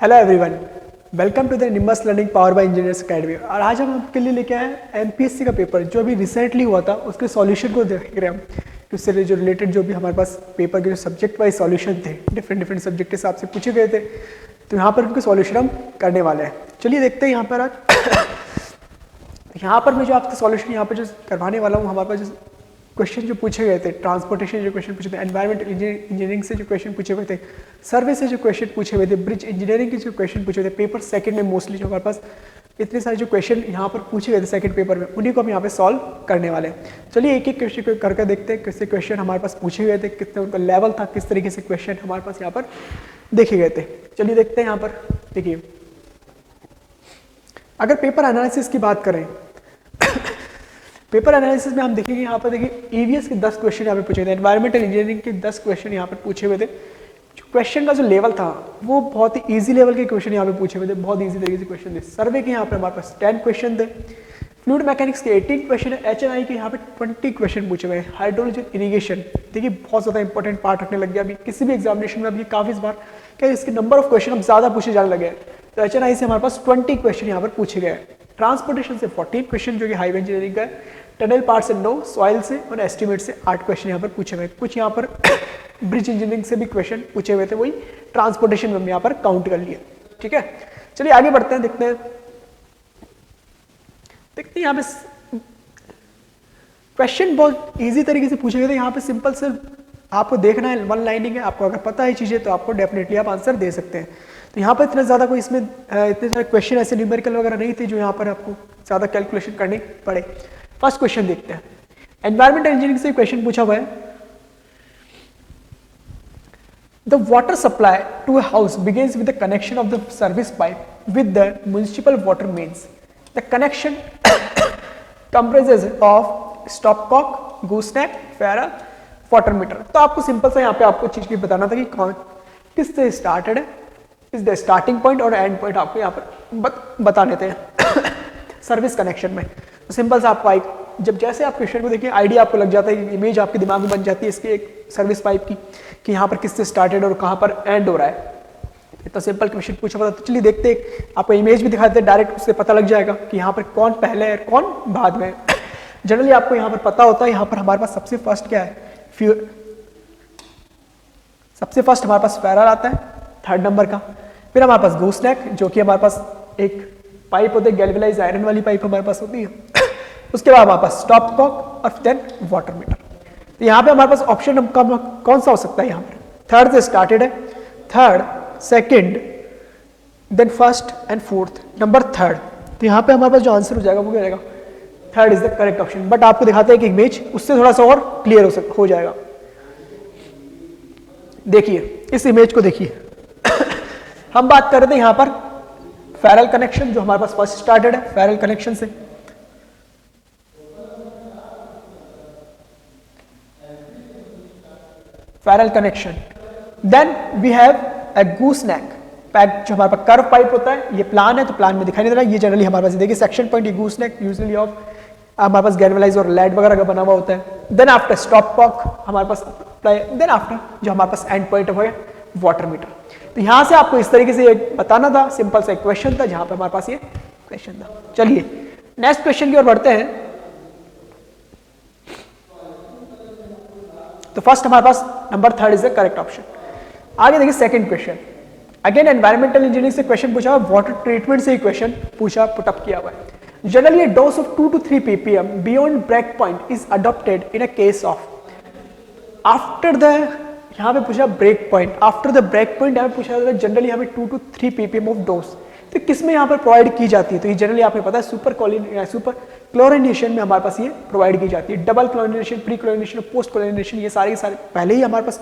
Hello everyone, welcome to the Nimbus learning power by engineers academy. और आज हम आपके लिए लेके आए एमपीएससी का पेपर जो अभी रिसेंटली हुआ था, उसके सॉल्यूशन को देख रहे हैं हम कि उससे जो रिलेटेड जो भी हमारे पास पेपर के जो सब्जेक्ट वाइज सॉल्यूशन थे, डिफरेंट सब्जेक्ट के हिसाब से पूछे गए थे, तो यहाँ पर उनके सॉल्यूशन हम करने वाले हैं। चलिए देखते हैं यहाँ पर आज यहाँ पर मैं जो आपका सॉल्यूशन यहाँ पर जो करवाने वाला हूँ, हमारे पास जो क्वेश्चन जो पूछे गए थे, ट्रांसपोर्टेशन जो क्वेश्चन पूछे थे, एनवायरमेंटल इंजीनियरिंग से जो क्वेश्चन पूछे हुए थे, सर्वे से जो क्वेश्चन पूछे हुए थे, ब्रिज इंजीनियरिंग के जो क्वेश्चन पूछे थे, पेपर सेकंड में मोस्टली जो हमारे पास इतने सारे जो क्वेश्चन यहाँ पर पूछे गए थे सेकंड पेपर में, उन्हीं को हम यहाँ पे सॉल्व करने वाले हैं। चलिए एक एक क्वेश्चन को करके देखते हैं कितने क्वेश्चन हमारे पास पूछे गए थे, कितने उनका लेवल था, किस तरीके से क्वेश्चन हमारे पास यहाँ पर देखे गए थे। चलिए देखते हैं यहाँ पर। देखिए, अगर पेपर एनालिसिस की बात करें, पेपर एनालिसिस में हम देखेंगे यहाँ पर, देखिए ईवीएस के 10 क्वेश्चन यहाँ पे पूछे थे, एनवायरमेंटल इंजीनियरिंग के 10 क्वेश्चन यहाँ पर पूछे हुए थे। क्वेश्चन का जो लेवल था वो बहुत ही इजी लेवल के क्वेश्चन यहाँ पे पूछे हुए थे, बहुत इजी तरीके से क्वेश्चन थे। सर्वे के यहाँ पे हमारे पास 10 क्वेश्चन थे, फ्लूइड मैकेनिक्स के 18 क्वेश्चन है, एचएनआई के यहाँ पे 20 क्वेश्चन पूछे हुए हैं। हाइड्रोलॉजी इरिगेशन देखिए बहुत ज़्यादा इंपॉर्टेंट पार्ट रखने लग गया अभी किसी भी एग्जामिनेशन में, अभी काफ़ी बार क्या इसके नंबर ऑफ क्वेश्चन अब ज़्यादा पूछे जाने लगे हैं। तो एचएनआई से हमारे पास 20 क्वेश्चन यहाँ पर पूछे गए हैं। ट्रांसपोर्टेशन से 14 क्वेश्चन जो कि हाईवे इंजीनियरिंग का है, टनल पार्ट से 9, सॉइल से और एस्टिमेट से 8 क्वेश्चन यहाँ पर पूछे हुए। कुछ यहाँ पर ब्रिज इंजीनियरिंग से भी क्वेश्चन पूछे हुए थे, वही ट्रांसपोर्टेशन में हम यहाँ पर काउंट कर लिए। ठीक है, चलिए आगे बढ़ते हैं, देखते हैं यहाँ पे क्वेश्चन बहुत इजी तरीके से पूछे गए थे। यहाँ पे सिंपल सिर्फ आपको देखना है, वन लाइनिंग है, आपको अगर पता है चीजें तो आपको डेफिनेटली आप आंसर दे सकते हैं। तो यहाँ पर इतना ज्यादा कोई इसमें इतने सारे क्वेश्चन ऐसे न्यूमेरिकल वगैरह नहीं थे जो यहाँ पर आपको ज्यादा कैलकुलेशन करनी पड़े। फर्स्ट क्वेश्चन देखते हैं, एनवायरमेंटल इंजीनियरिंग से क्वेश्चन पूछा हुआ है, the water supply to a house begins with the connection of the service pipe with the municipal water mains. The connection comprises of stopcock, gooseneck, ferrule, water meter. तो आपको simple सा यहाँ पे आपको चीज भी बताना था कि कौन किससे स्टार्टेड है, इज द स्टार्टिंग पॉइंट और एंड पॉइंट आपको यहाँ पर बता देते हैं सर्विस कनेक्शन में। तो सिंपल सा आपको जब जैसे आप क्वेश्चन को देखिए आइडिया आपको लग जाता है, इमेज आपके दिमाग में बन जाती है इसकी एक सर्विस पाइप की कि यहाँ पर किससे स्टार्टेड और कहाँ पर एंड हो रहा है। इतना सिंपल क्वेश्चन पूछा हुआ था। तो चलिए देखते हैं, आपको इमेज भी दिखाते हैं, डायरेक्ट उससे पता लग जाएगा कि यहाँ पर कौन पहले है कौन बाद में। जनरली आपको यहाँ पर पता होता है, यहाँ पर हमारे पास सबसे फर्स्ट क्या है, सबसे फर्स्ट हमारे पास फेरल आता है 3rd नंबर का, फिर हमारे पास गूसनेक जो कि हमारे पास एक पाइप होती है, गैल्वेनाइज्ड आयरन वाली पाइप हमारे पास होती है। उसके बाद हमारे पास स्टॉपकॉक और देन वाटर मीटर। तो यहाँ पे हमारे पास ऑप्शन कौन सा हो सकता है, यहाँ पर 3rd से स्टार्टेड है, 3rd, 2nd, then 1st and 4th, number 3rd। तो यहाँ पे हमारे पास जो आंसर हो जाएगा वो क्या रहेगा, 3rd is the correct option. But आपको दिखाते हैं कि इमेज उससे थोड़ा सा और क्लियर हो जाएगा। देखिए इस इमेज को देखिए हम बात कर रहे थे यहाँ पर फेरल कनेक्शन जो हमारे पास फर्स्ट स्टार्टेड है, फेरल कनेक्शन से ferrule connection. Then we have a gooseneck pack जो हमारे पास कर्व पाइप होता है, ये प्लान है तो प्लान में दिखाई नहीं दे रहा है, ये जनरली हमारे पास देखिए सेक्शन पॉइंट, ये गूसनेक यूजुअली ऑफ हमारे पास गैल्वेनाइज्ड और लेड वगैरह का बना हुआ होता है। देन आफ्टर स्टॉपकॉक हमारे पास, देन आफ्टर जो हमारे पास एंड पॉइंट है वाटर मीटर। तो यहां से आपको इस तरीके से बताना था, सिंपल सा एक क्वेश्चन था जहां पे हमारे पास ये क्वेश्चन था। चलिए नेक्स्ट क्वेश्चन की ओर बढ़ते हैं। तो फर्स्ट हमारे पास number 3rd is the correct option. आगे देखिए second question, again environmental engineering से क्वेश्चन पूछा हुआ, वाटर ट्रीटमेंट से ही क्वेश्चन पूछा पुटअप किया हुआ है। Generally a dose of 2 to 3 ppm beyond break point is adopted in a case of after the, यहाँ पे पूछा break point, after the break point यहाँ पे पूछा जाता है जनरली यहाँ पे 2 to 3 ppm ऑफ डोज। तो किसमें यहाँ पर प्रोवाइड की जाती है, तो ये जनरली आपको पता है सुपर क्लोरिनेशन में हमारे पास ये प्रोवाइड की जाती है। Double chlorination, pre chlorination, post chlorination, ये सारे पहले ही हमारे पास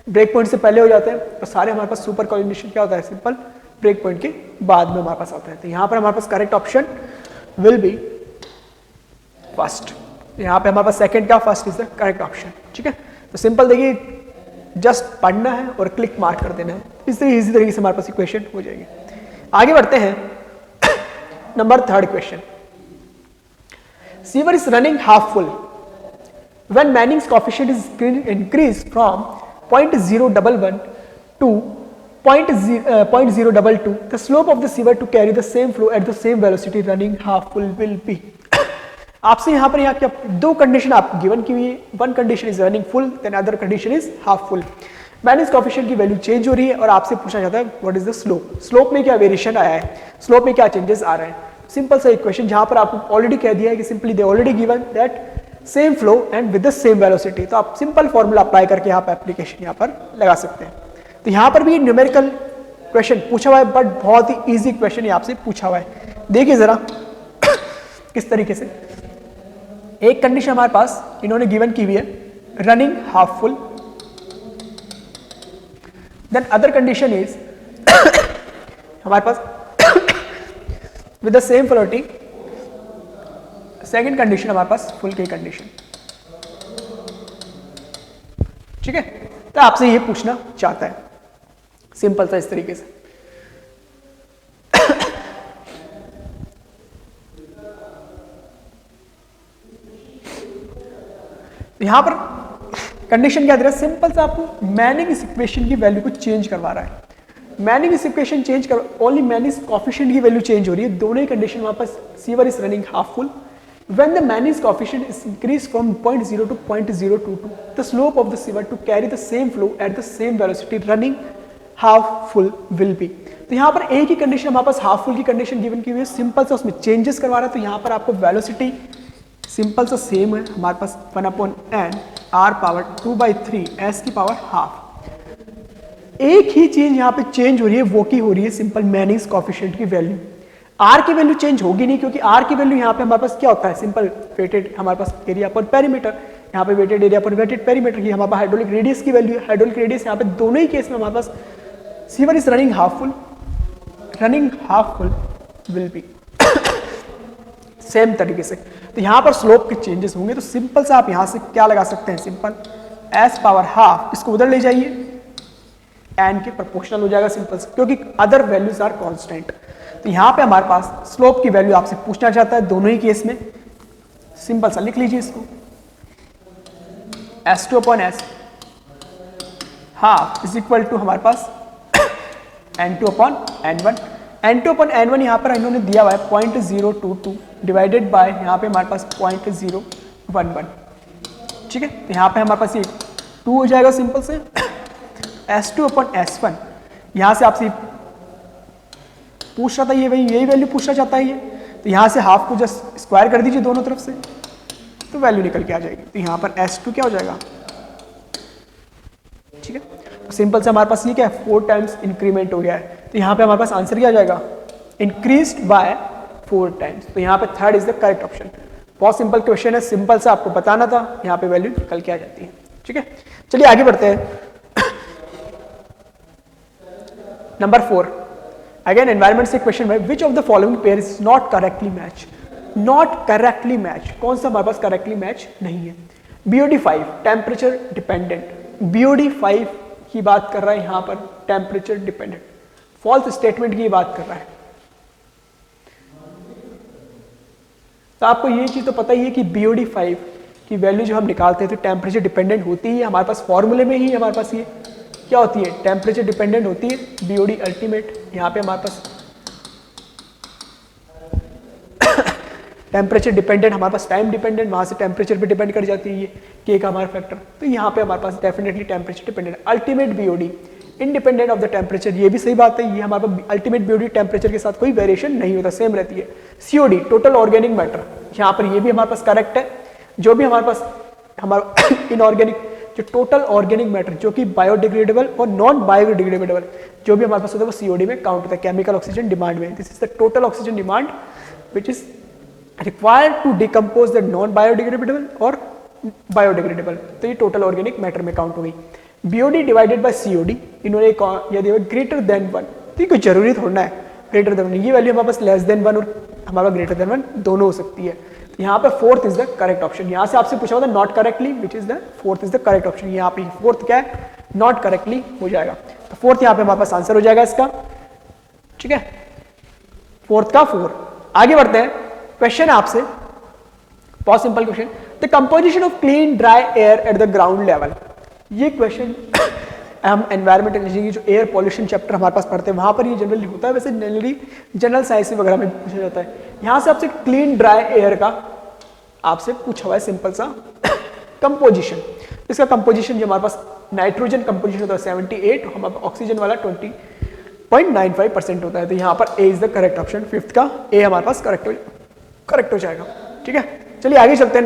ब्रेक पॉइंट से पहले हो जाते हैं और सारे हमारे पास सुपर क्लोरिनेशन क्या होता है, सिंपल ब्रेक पॉइंट के बाद में हमारे पास आता है। तो यहाँ पर हमारे पास correct option will be first. यहाँ पे हमारे पास सेकंड का, first is the correct option. ठीक है, तो सिंपल देखिए जस्ट पढ़ना है और क्लिक मार्क कर देना है, इस तरह इजी तरीके से हमारे पास इक्वेशन हो जाएगी। आगे बढ़ते हैं, number 3rd question, sewer is running half full when Manning's coefficient is increase from 0.011 to 0.022, the slope of the sieve to carry the same flow at the same velocity running half full will be. आपसे यहाँ पर क्या दो condition आपको given की हुई है, one condition is running full, then other condition is half full. Manage coefficient की वैल्यू चेंज हो रही है और आपसे पूछा जाता है what is the slope, slope में क्या वेरिएशन आया है, स्लोप में क्या चेंजेस आ रहे हैं। सिंपल सा इक्वेशन जहां पर आपको ऑलरेडी कह दिया है कि simply they already given that same flow and with the same velocity, तो आप सिंपल फॉर्मूला अप्लाई करके यहाँ पर एप्लीकेशन यहाँ पर लगा सकते हैं। तो यहाँ पर भी न्यूमेरिकल क्वेश्चन पूछा हुआ है, बट बहुत ही इजी क्वेश्चन यहाँ से पूछा हुआ है। देखिए जरा किस तरीके से, एक कंडीशन हमारे पास इन्होंने गिवन की हुई है running half full, then other condition is हमारे पास with the same velocity, second condition हमारे पास फुल की कंडीशन। ठीक है, तो आपसे ये पूछना चाहता है सिंपल सा इस तरीके से। यहां पर कंडीशन क्या दे रहा है, सिंपल सा आपको मैनिंग इक्वेशन की वैल्यू को चेंज करवा रहा है। मैनिंग इक्वेशन चेंज कर, ओनली मैनिंग कोएफिशिएंट की वैल्यू चेंज हो रही है। दोनों ही कंडीशन वहां पर sewer is running half full, when the Manning's coefficient is increased from 0.0 to 0.022, the slope of the sieve to carry the same flow at the same velocity running half full will be। तो यहाँ पर एक ही condition हमारे पास half full की condition given की हुई है, simple सा उसमें चेंजेस करवा रहा है। तो यहाँ पर आपको वेलोसिटी सिंपल सा सेम है हमारे पास 1/n r पावर 2/3 s की पावर हाफ। एक ही चीज यहाँ पे चेंज हो रही है, वो की हो रही है सिंपल मैनिंग्स कोएफिशिएंट की वैल्यू। आर की वैल्यू चेंज होगी नहीं, क्योंकि आर की वैल्यू यहाँ पे हमारे पास क्या होता है, सिंपल वेटेड हमारे पास एरिया पर पेरीमीटर, यहाँ पे वेटेड एरिया पर वेटेड पेरीमीटर की हमारे पास हाइड्रोलिक रेडियस की वैल्यू है। हाइड्रोलिक रेडियस यहाँ पे दोनों ही केस में हमारे पास sewer is running half full, running half full will be same तरीके से। तो यहाँ पर स्लोप के चेंजेस होंगे, तो सिंपल से आप यहाँ से क्या लगा सकते हैं, सिंपल एस पावर हाफ, इसको उधर ले जाइए, एन के प्रोपोर्शनल हो जाएगा सिंपल से, क्योंकि अदर वैल्यूज आर कांस्टेंट। तो यहाँ पे हमारे पास स्लोप की वैल्यू आपसे पूछना चाहता है दोनों ही केस में, सिंपल सा लिख लीजिए इसको, S2/s half is equal to हमारे पास N2/N1। N2/N1 यहाँ पर इन्होंने दिया हुआ है 0.022 डिवाइडेड बाय यहाँ पे हमारे पास 0.011। ठीक है, तो यहाँ पे हमारे पास ये 2 हो जाएगा सिंपल से। S2/S1 यहाँ से आपसे पूछ रहा था, ये वही यही वैल्यू पूछना चाहता है ये, तो यहाँ से हाफ को जस्ट स्क्वायर कर दीजिए दोनों तरफ से, तो वैल्यू निकल के आ जाएगी। तो यहाँ पर S2 क्या हो जाएगा, ठीक है, तो सिंपल से हमारे पास ये क्या है, 4 टाइम्स इंक्रीमेंट हो गया है। तो यहाँ पे हमारे पास आंसर क्या आ जाएगा, इंक्रीज्ड बाय 4 टाइम्स। तो यहाँ पे third is the correct option. बहुत सिंपल क्वेश्चन है, सिंपल से आपको बताना था, यहाँ पे वैल्यू निकल के आ जाती है। ठीक है, चलिए आगे बढ़ते हैं। नंबर 4, अगेन एनवायरमेंट से क्वेश्चन है, which of the following pair is not correctly match. Not correctly match, कौन सा हमारे पास करेक्टली मैच नहीं है। BOD5 टेम्परेचर डिपेंडेंट, BOD5 की बात कर रहा है यहां पर, टेम्परेचर डिपेंडेंट, फॉल्स स्टेटमेंट की बात कर रहा है। तो आपको ये चीज तो पता ही है कि BOD5 की वैल्यू जो हम निकालते हैं तो टेम्परेचर डिपेंडेंट होती है, हमारे पास फॉर्मूले में ही हमारे पास ये क्या होती है, टेम्परेचर डिपेंडेंट होती है। BOD अल्टीमेट यहाँ पे हमारे पास टेम्परेचर डिपेंडेंट, हमारे पास टाइम डिपेंडेंट, वहां से टेम्परेचर पे डिपेंड कर जाती है ये के का हमारा फैक्टर। तो यहाँ पे हमारे पास definitely temperature dependent. Ultimate BOD independent of the temperature, ये भी सही बात है, ये हमारे पास अल्टीमेट BOD टेम्परेचर के साथ कोई वेरिएशन नहीं होता, सेम रहती है। COD टोटल ऑर्गेनिक मैटर, यहाँ पर ये भी हमारे पास करेक्ट है। जो भी हमारे पास हमारा इनऑर्गेनिक, जो टोटल ऑर्गेनिक मैटर जो कि बायोडिग्रेडेबल और नॉन बायोडिग्रेडेबल जो भी हमारे पास होता है वो COD में काउंट होता है, केमिकल ऑक्सीजन डिमांड में। This is the total oxygen demand which is required to decompose the non biodegradable और बायोडिग्रेडेबल। तो ये टोटल ऑर्गेनिक मैटर में काउंट हो गई। BOD डिवाइडेड बाय COD, इन्होंने यदि ग्रेटर देन 1, तो कोई जरूरी थोड़ा है ग्रेटर देन 1, ये वैल्यू हमारे पास लेस देन 1 और हमारा ग्रेटर देन 1 दोनों हो सकती है। यहाँ पे fourth is the correct option. यहाँ से आपसे पूछा होता है not correctly, which is the fourth is the correct option. यहाँ पे फोर्थ क्या है, नॉट करेक्टली हो जाएगा। तो फोर्थ यहाँ पे हमारे पास आंसर हो जाएगा इसका। ठीक है, फोर्थ का 4। आगे बढ़ते हैं, क्वेश्चन है आपसे बहुत simple question, the composition of clean dry air at the ground level. ये क्वेश्चन हम एनवायरमेंटल इंजीनियरिंग जो एयर पॉल्यूशन चैप्टर हमारे पास पढ़ते हैं वहाँ पर ये जनरली होता है, वैसे जनरली जनरल साइंस वगैरह में पूछा जाता है। यहाँ से आपसे क्लीन ड्राई एयर का आपसे पूछा हुआ है सिंपल सा कंपोजिशन। इसका कंपोजिशन जो हमारे पास नाइट्रोजन कंपोजिशन होता है 78, हमारे ऑक्सीजन वाला 20.95% होता है। तो यहाँ पर A is the correct option, fifth का ए हमारे पास करेक्ट हो जाएगा। ठीक है, चलिए आगे चलते हैं।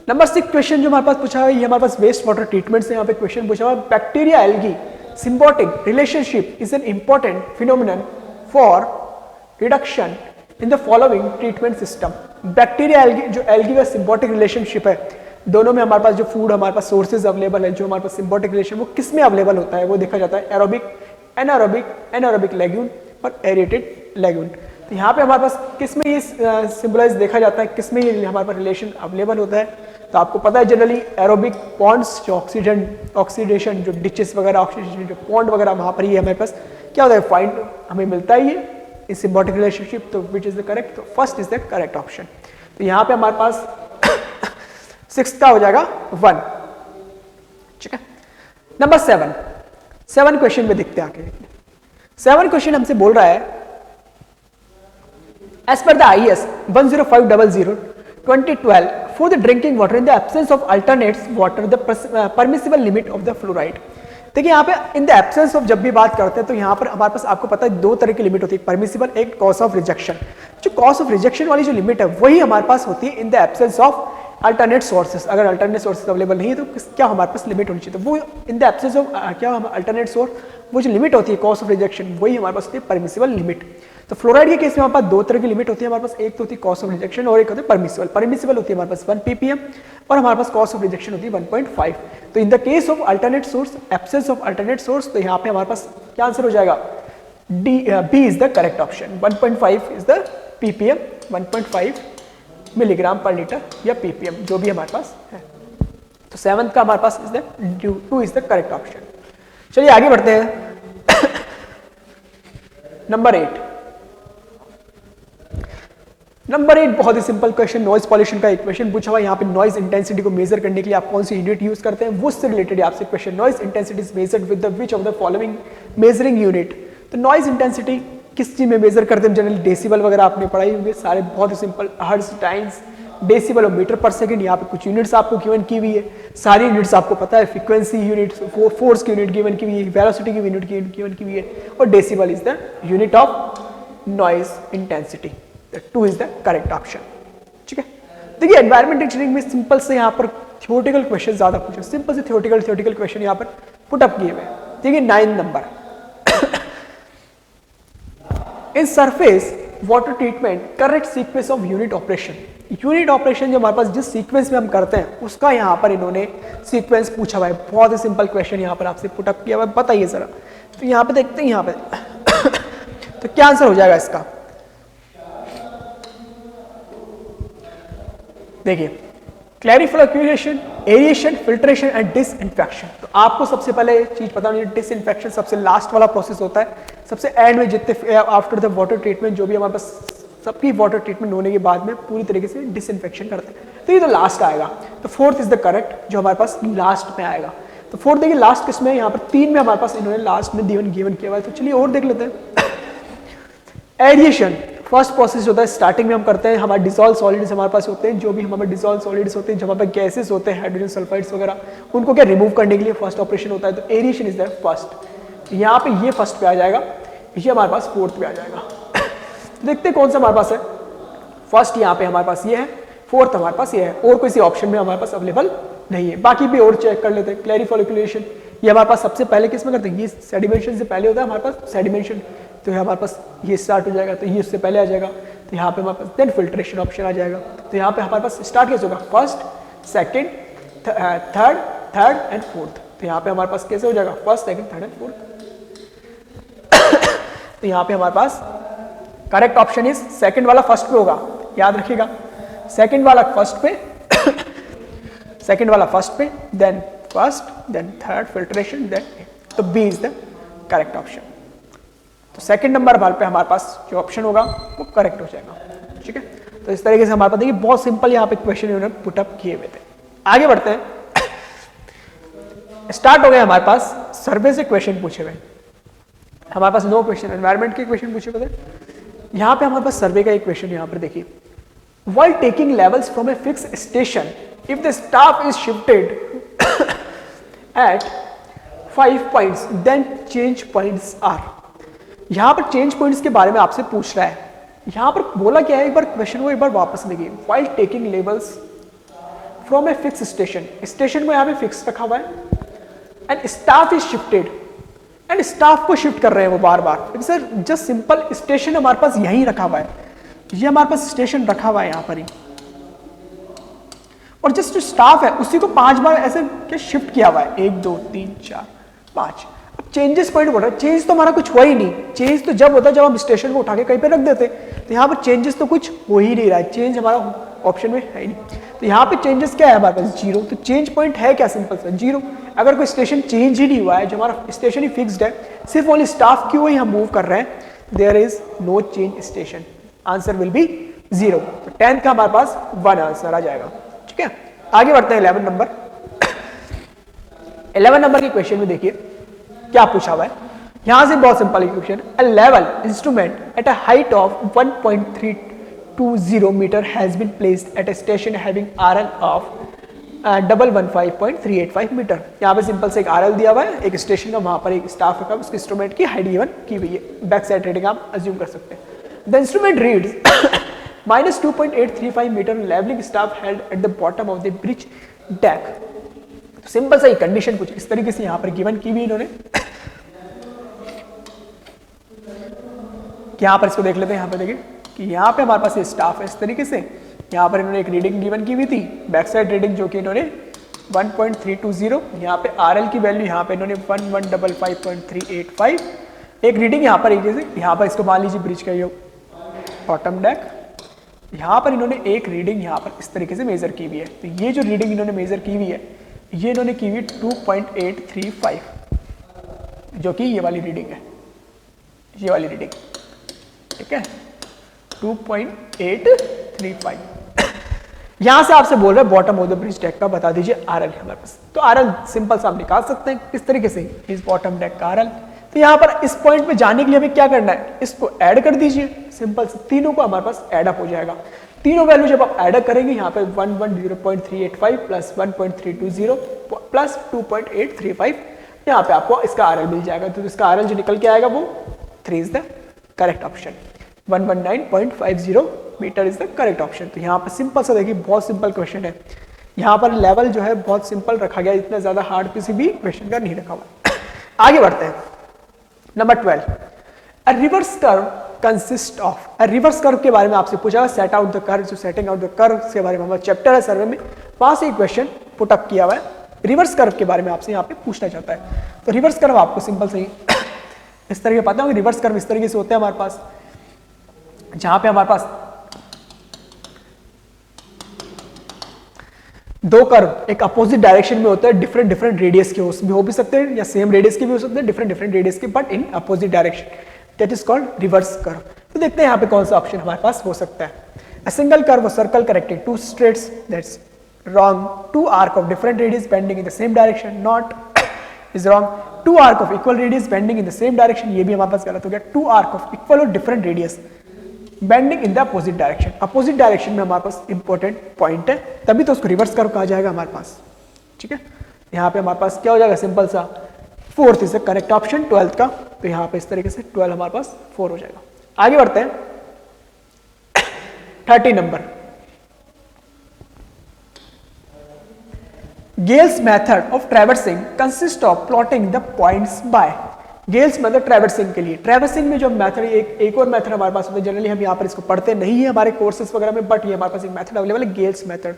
नंबर 6 क्वेश्चन जो हमारे पास पूछा है, ये हमारे पास वेस्ट वाटर ट्रीटमेंट से यहाँ पे क्वेश्चन पूछा हुआ है। Bacteria algae symbiotic relationship is an important phenomenon for reduction in the following treatment system. Bacteria algae जो एल्गी का सिम्बायोटिक रिलेशनशिप है, दोनों में हमारे पास जो फूड हमारे पास सोर्सेज अवेलेबल है, जो हमारे पास सिम्बायोटिक रिलेशन वो किस में अवेलेबल होता है वो देखा जाता है, एरोबिक, एनारोबिक लैगून और एरेटेड लैगून। तो यहाँ पे हमारे पास किस में ये सिंबलाइज देखा जाता है, किस में ये हमारे पास रिलेशन अवेलेबल होता है। तो आपको पता है जनरली एरोबिक पॉन्ड्स जो ऑक्सीडेशन जो डिचेस वगैरह ऑक्सीडेशन जो पॉन्ड वगैरह वहाँ पर ही हमारे पास क्या होता है फाइंड हमें मिलता है ये इस सिम्बायोटिक रिलेशनशिप। तो विच इज द करेक्ट, तो first is the correct option. तो यहाँ पे हमारे पास 6 का हो जाएगा 1। ठीक है, नंबर 7 क्वेश्चन में देखते हैं आगे। 7 क्वेश्चन हमसे बोल रहा है as per the IS 10500/2012 for the drinking water in the absence of alternates water the permissible limit of the fluoride। देखिए यहाँ पे इन द एब्सेंस ऑफ जब भी बात करते हैं तो यहाँ पर हमारे पास आपको पता है 2 तरह की लिमिट होती है, परमिसिबल, एक कॉज ऑफ रिजेक्शन। जो कॉज ऑफ रिजेक्शन वाली जो लिमिट है वही हमारे पास होती है in the absence of alternate sources. अगर अल्टरनेट सोर्सेस अवेलेबल नहीं है तो क्या हमारे पास लिमिट होनी चाहिए, तो वो इन द एब्सेंस ऑफ क्या अल्टरनेट सोर्स वो जो लिमिट होती है कॉज ऑफ रिजेक्शन वही हमारे पास होती है परमिसिबल लिमिट। तो फ्लोराइड के केस में हमारे पास 2 तरह की लिमिट होती है हमारे पास, एक तो होती है कॉज ऑफ रिजेक्शन और एक होती है परमिसिबल। परमिसिबल होती है हमारे पास 1 ppm और हमारे पास कॉज ऑफ रिजेक्शन होती है 1.5। तो in the case of alternate source, absence of alternate source, तो यहाँ पे हमारे पास क्या आंसर हो जाएगा, B is the correct option. 1.5 is the ppm, 1.5 milligram per litre या ppm जो भी हमारे पास है। तो 7th का हमारे पास is the 2 is the correct option. चलिए आगे बढ़ते हैं। नंबर 8 बहुत ही सिंपल क्वेश्चन, नॉइज पॉल्यूशन का एक क्वेश्चन पूछा हुआ है। यहाँ पे नॉइज इंटेंसिटी को मेजर करने के लिए आप कौन सी यूनिट यूज करते हैं वो उससे रिलेटेड आपसे question. Noise intensity is measured with the which of the following measuring unit. तो नॉइज इंटेंसिटी किस चीज में मेजर करते हैं, जनरली डेसिबल वगैरह आपने पढ़ाई होंगे सारे, बहुत ही सिंपल, हर्ट्ज, टाइम्स, डेसिबल और मीटर पर सेकंड। यहाँ पे कुछ यूनिट्स आपको गिवन की हुई है, सारी यूनिट्स आपको पता है, फ्रीक्वेंसी यूनिट, फोर्स की यूनिट गिवन की हुई है, वेलोसिटी की यूनिट गिवन की हुई है और decibel is the unit of noise intensity. 2 is the correct option. ठीक है, देखिए एनवायरमेंट इंजीनियरिंग में सिंपल से यहाँ पर थ्योरेटिकल क्वेश्चन ज्यादा पूछे, सिंपल से थ्योरेटिकल क्वेश्चन यहाँ पर पुट अप किए हुए हैं। देखिए 9 number in surface water treatment correct sequence of unit operation. Unit operation जो हमारे पास जिस सीक्वेंस में हम करते हैं उसका यहाँ पर इन्होंने सीक्वेंस पूछा हुआ है। बहुत ही सिंपल क्वेश्चन यहाँ पर आपसे पुट अप किया हुआ है, बताइए जरा। तो यहाँ पे देखते हैं, यहाँ पे तो क्या आंसर हो जाएगा इसका, देखिए clarification, aeration, filtration and disinfection. तो आपको सबसे पहले चीज पता होनी है, डिसइंफेक्शन सबसे लास्ट वाला प्रोसेस होता है, सबसे एंड में जितने आफ्टर द वाटर ट्रीटमेंट जो भी हमारे पास सबकी वाटर ट्रीटमेंट होने के बाद में पूरी तरीके से डिसइंफेक्शन करते हैं, तो ये तो लास्ट आएगा। तो 4th इज द करेक्ट जो हमारे पास लास्ट में आएगा। तो 4th देखिए लास्ट किसमें, यहाँ पर 3 में हमारे पास इन्होंने लास्ट में गिवन किया हुआ है। तो चलिए और देख लेते हैं। एरिएशन फर्स्ट प्रोसेस होता है, स्टार्टिंग में हम करते हैं, हमारे डिसॉल्व सॉलिड्स हमारे पास होते हैं, जो भी हमारे डिसॉल्व सॉलिड्स होते हैं, जब हमारे गैसेस होते हैं हाइड्रोजन सल्फाइड्स वगैरह, उनको क्या रिमूव करने के लिए फर्स्ट ऑपरेशन होता है। तो एरिएशन इज द फर्स्ट, यहाँ पे ये फर्स्ट पे आ जाएगा, ये हमारे पास 4th पे आ जाएगा। देखते हैं कौन सा हमारे पास है, फर्स्ट यहाँ पे हमारे पास ये है, 4th हमारे पास ये है, और किसी ऑप्शन में हमारे पास अवेलेबल नहीं है। बाकी भी और चेक कर लेते हैं। क्लैरिफिकेशन ये हमारे पास सबसे पहले किस में करते हैं, ये सेडिमेंशन से पहले होता है हमारे पास सेडिमेंशन, तो हमारे पास ये स्टार्ट हो जाएगा, तो ये उससे पहले आ जाएगा। तो यहाँ पे हमारे पास देन फिल्ट्रेशन ऑप्शन आ जाएगा। तो यहाँ पे हमारे पास स्टार्ट कैसे होगा, first, second, third and fourth. तो यहाँ पे हमारे पास कैसे हो जाएगा, first, second, third and fourth. तो यहाँ पे हमारे पास करेक्ट ऑप्शन इज सेकंड वाला फर्स्ट पे होगा, याद रखिएगा, सेकंड वाला फर्स्ट पे सेकंड वाला फर्स्ट पे, then first, then third, filtration, then तो B is the correct option. तो सेकंड नंबर पे हमारे पास जो ऑप्शन होगा वो करेक्ट हो जाएगा। ठीक है, तो इस तरीके से हमारे पास देखिए बहुत सिंपल यहाँ पे क्वेश्चन उन्होंने पुट अप किए हुए थे। आगे बढ़ते हैं। स्टार्ट हो गए हमारे पास सर्वे से क्वेश्चन पूछे हुए, हमारे पास 9 क्वेश्चन एनवायरमेंट के क्वेश्चन पूछे हुए थे। यहाँ पे हमारे पास सर्वे का एक क्वेश्चन यहाँ पर देखिए, while taking levels from a fixed station if the staff is shifted at 5 points then change points are। यहाँ पर चेंज पॉइंट्स के बारे में आपसे पूछ रहा है। यहाँ पर बोला क्या है, एक बार क्वेश्चन को एक बार वापस देखिए, while taking levels from a fixed station, station को यहाँ पे फिक्स रखा हुआ है and staff is shifted, and staff को शिफ्ट कर रहे हैं वो बार बार। सर जस्ट सिंपल स्टेशन हमारे पास यहीं रखा हुआ है, ये हमारे पास स्टेशन रखा हुआ है यहाँ पर ही, और जस्ट जो स्टाफ है उसी को 5 बार ऐसे क्या शिफ्ट किया हुआ है, 1 2 3 4 5। अब चेंजेस पॉइंट बोल रहा है, चेंज तो हमारा कुछ हुआ ही नहीं। चेंज तो जब होता है जब हम स्टेशन को उठा के कहीं पे रख देते, तो यहाँ पर चेंजेस तो कुछ हो ही नहीं रहा है, चेंज हमारा ऑप्शन में है ही नहीं। तो यहाँ पे चेंजेस क्या है हमारे पास 0, तो चेंज पॉइंट है क्या, सिंपल सा 0। अगर कोई स्टेशन चेंज ही नहीं हुआ है, जो हमारा स्टेशन ही फिक्स्ड है, सिर्फ ओनली स्टाफ की ही हम मूव कर रहे हैं, there is no change station, answer will be 0। तो 10th का हमारे पास 1 आंसर आ जाएगा। ठीक है, आगे बढ़ते हैं 11 नंबर। 11 नंबर के क्वेश्चन में देखिए क्या पूछा हुआ है, यहां से बहुत simple question, a level instrument at a height of 1.320 metre has been placed at a station having RL of 115.385 metre. यहाँ पे सिंपल से एक आरएल दिया हुआ है, एक स्टेशन का, वहां पर एक स्टाफ रखा है, उसके इंस्ट्रूमेंट की हाइट गिवन की हुई है, बैक साइड रीडिंग आप अज्यूम कर सकते हैं। The instrument reads -2.835 metre, levelling staff held at the bottom of the bridge deck. तो सिंपल सा कंडीशन कुछ इस तरीके से यहाँ पर गिवन की हुई इन्होंने। यहाँ पर इसको देख लेते हैं, यहाँ पे देखिए कि यहाँ पे हमारे पास ये स्टाफ है इस तरीके से, यहाँ पर इन्होंने एक रीडिंग गिवन की हुई थी, बैक साइड रीडिंग जो कि इन्होंने 1.320, यहाँ पे आरएल की वैल्यू यहाँ पे इन्होंने 1155.385, एक रीडिंग यहाँ पर यहाँ पर इसको मान लीजिए ब्रिज का ये बॉटम डेक, यहाँ पर इन्होंने एक रीडिंग यहाँ पर इस तरीके से मेजर की हुई है। तो ये जो रीडिंग इन्होंने मेजर की हुई है, ये इन्होंने की हुई 2.835, जो कि ये वाली रीडिंग है, ये वाली रीडिंग, ठीक है 2.835। यहां से आपसे बोल रहे हैं bottom of the bridge deck का बता दीजिए आरएल हमारे पास। तो आरएल सिंपल सा आप निकाल सकते हैं किस तरीके से, इस बॉटम डेक का आरएल। तो यहाँ पर इस पॉइंट पे जाने के लिए हमें क्या करना है, इसको ऐड कर दीजिए, सिंपल से तीनों को हमारे पास ऐड अप हो जाएगा। तीनों वैल्यू जब आप ऐड करेंगे यहाँ पे 110.385 प्लस 1.320 प्लस 2.835, यहाँ पे आपको इसका आरएल मिल जाएगा। तो इसका आरएल जो निकल के आएगा वो 3 is the correct option, 119.50 metre is the correct option. तो यहाँ पर सिंपल सा देखिए, बहुत सिंपल क्वेश्चन है, यहाँ पर लेवल जो है बहुत सिंपल रखा गया, इतना ज्यादा हार्ड किसी भी क्वेश्चन का नहीं रखा हुआ। आगे बढ़ते हैं, number 12, a reverse curve consist of. A reverse curve के बारे में आपसे पूछा, सेट आउट द कर्व, जो सेटिंग आउट द कर्व के बारे में हमारा चैप्टर है सर्वे में, वहां से क्वेश्चन पुट अप किया हुआ है, रिवर्स कर्व के बारे में आपसे यहाँ पे पूछना चाहता है। तो रिवर्स कर्व आपको सिंपल से इस तरीके पता होगा, रिवर्स कर्व इस तरीके से होते हैं हमारे पास, जहां पे हमारे पास दो कर्व एक अपोजिट डायरेक्शन में होता है, डिफरेंट रेडियस के हो भी सकते हैं, या सेम रेडियस के भी हो सकते हैं, डिफरेंट रेडियस के, but in opposite direction, that is called reverse curve. तो देखते हैं यहाँ पे कौन सा ऑप्शन हमारे पास हो सकता है। A single curve circle connecting two straights, that's wrong. Two arc of different radius bending in the same direction, not is wrong. Two arc of equal radius bending in the same direction, ये भी हमारे पास गलत हो गया। Two arc of equal और different radius bending in the opposite direction, opposite direction में हमारे पास इंपॉर्टेंट पॉइंट है, तभी तो उसको रिवर्स कर्व कहा जाएगा हमारे पास। ठीक है, यहाँ पे हमारे पास क्या हो जाएगा, सिंपल सा 4th is the correct option 12th का। तो यहाँ पे इस तरीके से 12 हमारे पास 4 हो जाएगा। आगे बढ़ते हैं 30 number, Gale's method of traversing consist of plotting the points by. Gale's method traversing के लिए, ट्रैवर्सिंग में जो मेथड एक और मेथड हमारे पास होता है, जनरली हम यहाँ पर इसको पढ़ते नहीं है हमारे कोर्सेज वगैरह में, बट ये हमारे पास एक मेथड अवेलेबल है, गेल्स मेथड।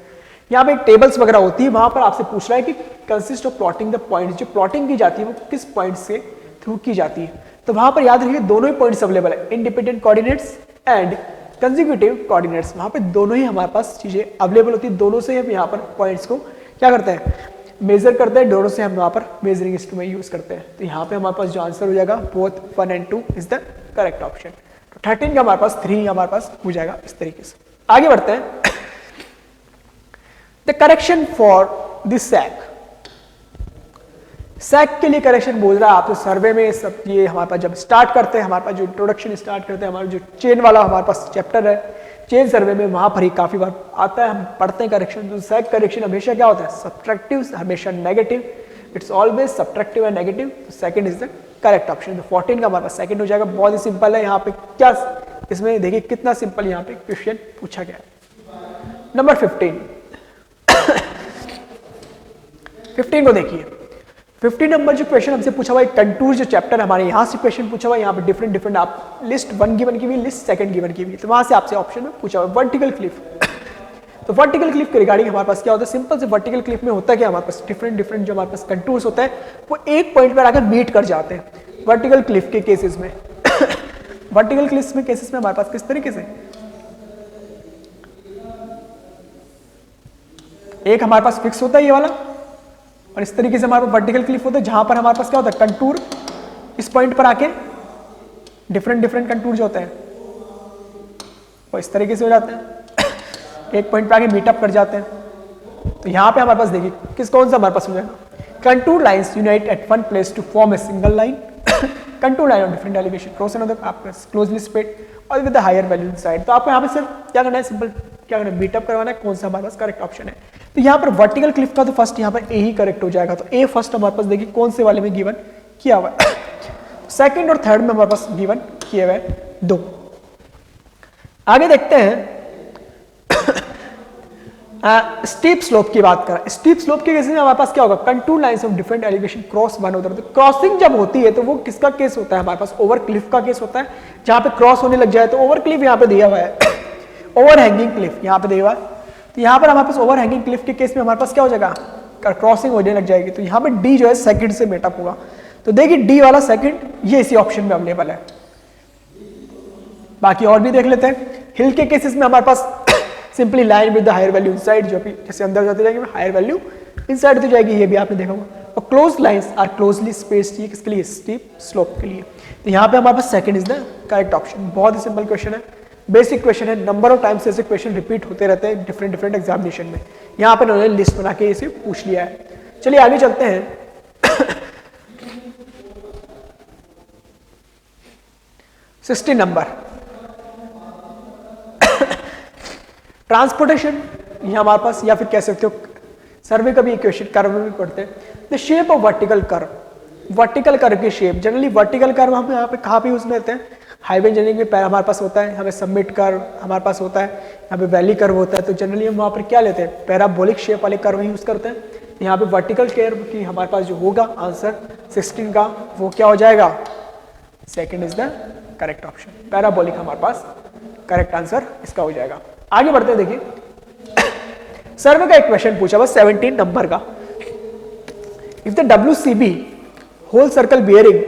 यहाँ पे एक टेबल्स वगैरह होती है, वहां पर आपसे पूछ रहा है कि consist of plotting the points, जो प्लॉटिंग की जाती है वो किस पॉइंट से थ्रू की जाती है। तो वहां पर याद रखिए दोनों ही पॉइंट्स अवेलेबल है, independent coordinates and consecutive coordinates, वहां पे दोनों ही हमारे पास चीजें अवेलेबल होती है। दोनों से हम यहाँ पर पॉइंट्स को क्या करते हैं, मेजर करते हैं, दोनों से हम यहाँ पर मेजरिंग इंस्ट्रूमेंट यूज करते हैं। तो यहाँ पे हमारे पास जो आंसर हो जाएगा both 1 and 2 is the correct option. तो 13 का हमारे पास 3 हमारे पास हो जाएगा इस तरीके से। आगे बढ़ते हैं, the correction for this sag. Sag के लिए करेक्शन बोल रहा है आपसे सर्वे में सब ये हमारे पास जब स्टार्ट करते हैं, हमारे पास जो इंट्रोडक्शन स्टार्ट करते हैं, हमारा जो चेन वाला हमारे पास चैप्टर है चेन सर्वे में, वहां पर ही काफी बार आता है, हम पढ़ते हैं करेक्शन। तो सैक करेक्शन हमेशा क्या होता है, सब्ट्रैक्टिव, हमेशा negative, it's always subtractive and negative. Second is the correct option. तो 14 का हमारे पास सेकंड हो जाएगा। बहुत ही सिंपल है। यहाँ पे क्या इसमें देखिए कितना सिंपल यहाँ पे क्वेश्चन पूछा गया है। नंबर 15 15 को देखिए। 15 नंबर जो क्वेश्चन हमसे पूछा हुआ है, कंटूर जो चैप्टर हमारे यहाँ से क्वेश्चन पूछा हुआ है, यहाँ पे डिफरेंट डिफरेंट आप लिस्ट 1 गिवन की हुई, लिस्ट सेकंड गिवन की हुई, तो वहां से आपसे ऑप्शन में पूछा हुआ है वर्टिकल क्लिफ। तो वर्टिकल क्लिफ के रिगार्डिंग हमारे पास क्या होता है, सिंपल से वर्टिकल क्लिफ में होता है क्या, हमारे पास डिफरेंट डिफरेंट जो हमारे पास कंटूर्स होते हैं वो एक पॉइंट पर आकर मीट कर जाते हैं वर्टिकल क्लिफ के केसेस में। वर्टिकल क्लिफ में केसेस में हमारे पास किस तरीके से, एक हमारे पास फिक्स होता है ये वाला, और इस तरीके से हमारे पास वर्टिकल क्लिफ होता है जहां पर हमारे पास क्या होता है, कंटूर इस पॉइंट पर आके डिफरेंट डिफरेंट कंटूर जो होते हैं वो इस तरीके से हो जाते हैं, एक पॉइंट पर आके मीटअप कर जाते हैं। तो यहां पे हमारे पास देखिए किस कौन सा हमारे पास हो जाएगा, contour lines unite at one place to form a single line, contour line of different elevation cross another आपका क्लोजली स्प्रेड और with the higher value inside. तो आपको यहां पे सिर्फ क्या करना है, सिंपल क्या करना है, मीटअप करवाना है, कौन सा हमारे पास करेक्ट ऑप्शन है। तो यहाँ पर वर्टिकल क्लिफ का तो फर्स्ट यहाँ पर ए ही करेक्ट हो जाएगा। तो ए फर्स्ट हमारे पास देखिए कौन से वाले में गिवन किया हुआ है, सेकंड और थर्ड में हमारे पास गिवन किए हुए दो। आगे देखते हैं स्टीप स्लोप की बात करें। स्टीप स्लोप के केस में हमारे पास क्या होगा, contour lines of different elevation cross one other. Crossing जब होती है तो वो किसका केस होता है, हमारे पास ओवर क्लिफ का केस होता है, जहां पे क्रॉस होने लग जाए। तो ओवर क्लिफ यहाँ पे दिया हुआ है, ओवर हैंगिंग क्लिफ यहाँ पे दिया हुआ है। तो यहाँ पर हमारे पास ओवर हैंगिंग क्लिफ के केस में हमारे पास क्या हो जाएगा, क्रॉसिंग होने लग जाएगी। तो यहाँ पे डी जो है सेकंड से मेटअप होगा। तो देखिए डी वाला सेकंड ये इसी ऑप्शन में अवेलेबल है। बाकी और भी देख लेते हैं। हिल के केसेस में हमारे पास simply line with the higher value inside, जो भी जैसे अंदर जाते जाएंगे हायर वैल्यू इनसाइड तो जाएगी, ये भी आपने देखा होगा। और close lines are closely spaced, ये किसके लिए, स्टीप स्लोप के लिए। तो यहाँ पे हमारे पास second is the correct option. बहुत ही सिंपल क्वेश्चन है, बेसिक क्वेश्चन है, नंबर ऑफ टाइम्स ऐसे क्वेश्चन रिपीट होते रहते हैं डिफरेंट डिफरेंट एग्जामिनेशन में। यहाँ पे उन्होंने लिस्ट बना के इसे पूछ लिया है। चलिए आगे चलते हैं। 16 नंबर ट्रांसपोर्टेशन, ये हमारे पास, या फिर कह सकते हो सर्वे का भी क्वेश्चन कर्व में भी पढ़ते हैं। The shape of vertical curve, vertical curve की शेप। जनरली वर्टिकल कर्व हम यहाँ पे कहाँ पे यूज में लेते हैं, हाईवे इंजीनियरिंग में हमारे पास होता है, हमें सबमिट कर्व हमारे पास होता है, यहाँ पे वैली कर्व होता है। तो जनरली हम वहाँ पर क्या लेते हैं, पैराबोलिक शेप वाले कर्व यूज करते हैं। यहाँ पे वर्टिकल कर्व की हमारे पास जो होगा आंसर 16 का वो क्या हो जाएगा, second is the correct option. Parabolic हमारे पास करेक्ट आंसर इसका हो जाएगा। आगे बढ़ते हैं। देखिए सर्वे का एक क्वेश्चन पूछा बस 17 नंबर का। If the WCB whole circle bearing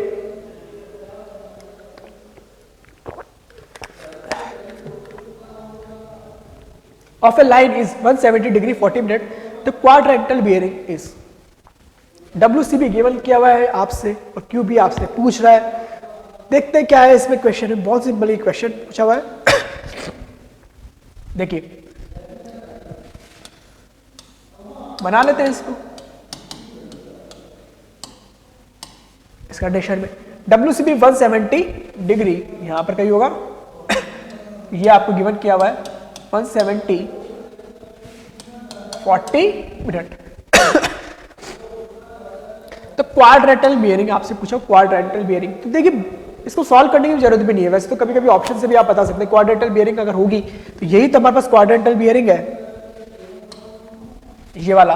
of a line is 170 degree 40 minute, the quadrantal bearing is। WCB given किया हुआ है आपसे और QB आपसे पूछ रहा है। देखते हैं क्या है इसमें क्वेश्चन है, बहुत सिंपल क्वेश्चन पूछा हुआ है। देखिए बना लेते हैं इसको इस कंडीशन में। WCB 170 डिग्री यहां पर कहीं होगा, ये आपको गिवन किया हुआ है 170 40 मिनट। तो क्वाड्रेंटल बियरिंग आपसे पूछा, क्वाड्रेंटल बियरिंग। तो देखिए इसको सॉल्व करने की जरूरत भी नहीं है, वैसे तो कभी कभी ऑप्शन से भी आप बता सकते हैं क्वाड्रेंटल बियरिंग अगर होगी तो यही तो हमारे पास क्वाड्रेंटल बियरिंग है, ये वाला।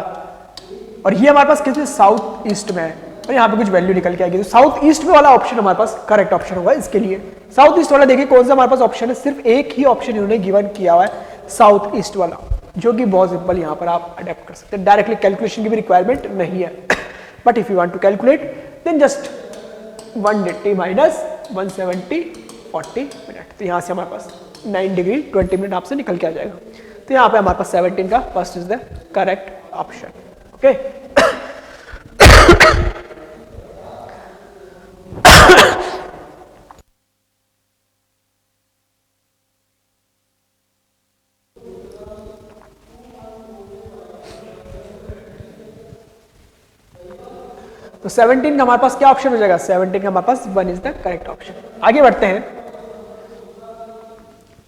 और ये हमारे पास किस साउथ ईस्ट में है, और यहाँ पे कुछ वैल्यू निकल के आएगी। तो साउथ ईस्ट में वाला ऑप्शन हमारे पास करेक्ट ऑप्शन होगा इसके लिए। साउथ ईस्ट वाला देखिए कौन सा हमारे पास ऑप्शन है, सिर्फ एक ही ऑप्शन इन्होंने गिवन किया हुआ है, साउथ ईस्ट वाला, जो कि बहुत सिंपल यहाँ पर आप अडेप्ट कर सकते हैं। डायरेक्टली कैलकुलेशन की भी रिक्वायरमेंट नहीं है, but if you want to calculate then just 180 minus 170 40 minute. तो यहाँ से हमारे पास 9 डिग्री 20 मिनट आपसे निकल के आ जाएगा। तो यहाँ पे हमारे पास 17 का first is the correct option. Okay तो 17 का हमारे पास क्या ऑप्शन हो जाएगा? 17 का हमारे पास 1 इज द करेक्ट ऑप्शन। आगे बढ़ते हैं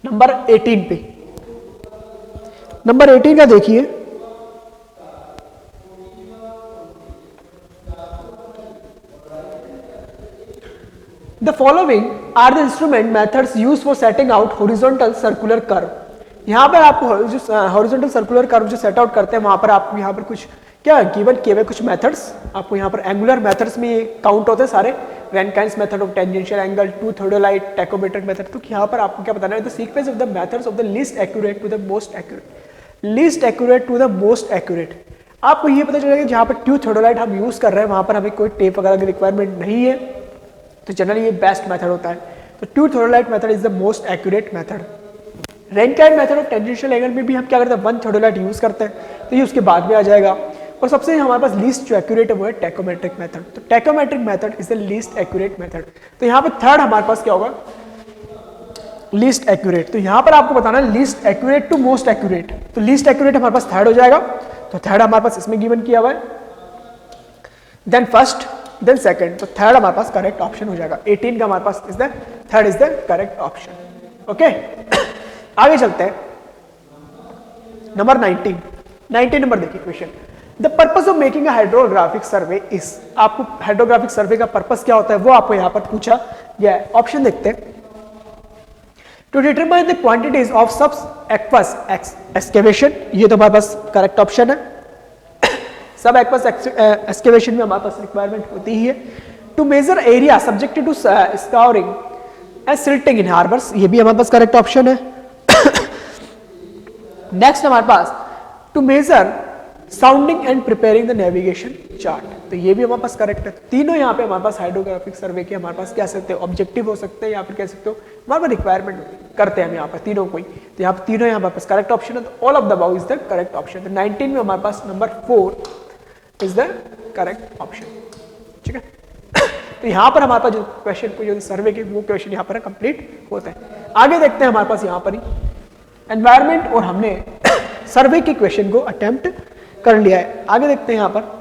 नंबर 18 पे। नंबर 18 का देखिए, the following are the instrument methods use for setting out horizontal circular curve. यहां पर आपको जो हॉरिजॉन्टल सर्कुलर कर्व जो सेट आउट करते हैं वहां पर आपको यहां पर कुछ क्या गिवन किए हुए कुछ मेथड्स आपको यहां पर एंगुलर मेथड्स में काउंट होते हैं सारे, Rankine's method of tangential angle, two theodolite, tacheometric method. तो यहां पर आपको क्या बताना है? The sequence of the methods of the least accurate to the most accurate, least accurate to the most accurate. आपको ये पता चलेगा कि जहां पर टू थर्डोलाइट हम यूज कर रहे हैं वहां पर हमें कोई टेप वगैरह की रिक्वायरमेंट नहीं है, तो जनरली ये बेस्ट मेथड होता है। तो two theodolite method is the most accurate method. Rankine method of tangential angle में भी हम क्या करते हैं? वन थर्डोलाइट यूज करते हैं, तो ये उसके बाद में आ जाएगा। और सबसे हमारे पास लीस्ट जो एक्यूरेट है वो है टैकोमेट्रिक मेथड। तो tacheometric method is the least accurate method. तो यहाँ पे थर्ड हमारे पास क्या होगा? Least accurate. तो यहाँ पर आपको बताना है least accurate to most accurate. तो लीस्ट एक्यूरेट हमारे पास थर्ड हो जाएगा, तो थर्ड हमारे पास इसमें गिवन किया हुआ है, देन फर्स्ट, देन सेकंड। तो थर्ड हमारे पास करेक्ट ऑप्शन हो जाएगा। 18 का हमारे पास is the third is the correct option. Okay, आगे चलते हैं नंबर 19। 19 नंबर देखिए question, the purpose of making a hydrographic survey is. आपको हाइड्रोग्राफिक सर्वे का पर्पस क्या होता है वो आपको यहां पर पूछा गया है। ऑप्शन देखते हैं, to determine the quantities of subaqueous excavation, ये तो हमारे पास करेक्ट ऑप्शन है। सब एक्वस एक्सकेवेशन में हमारे पास रिक्वायरमेंट होती ही है। To measure area subjected to scouring and silting in harbours, ये भी हमारे पास करेक्ट ऑप्शन है। नेक्स्ट हमारे पास to measure sounding and preparing the navigation chart, तो ये भी हमारे पास करेक्ट है। तीनों यहाँ पे हमारे पास हाइड्रोग्राफिक सर्वे के हमारे पास क्या सकते हो? ऑब्जेक्टिव हो सकते हैं या फिर कह सकते हो हमारे पास रिक्वायरमेंट करते हैं हम यहाँ पर तीनों को ही। तो यहाँ पर तीनों हमारे पास करेक्ट ऑप्शन है, तो all of the above is the correct option. तो 19 में हमारे पास number 4 is the correct option. ठीक है, तो यहाँ पर हमारे पास जो क्वेश्चन को जो सर्वे के वो क्वेश्चन यहाँ पर कंप्लीट होता है। आगे देखते हैं हमारे पास यहाँ पर ही एनवायरमेंट और हमने सर्वे के क्वेश्चन को अटेम्प्ट कर लिया है। आगे देखते हैं यहां पर,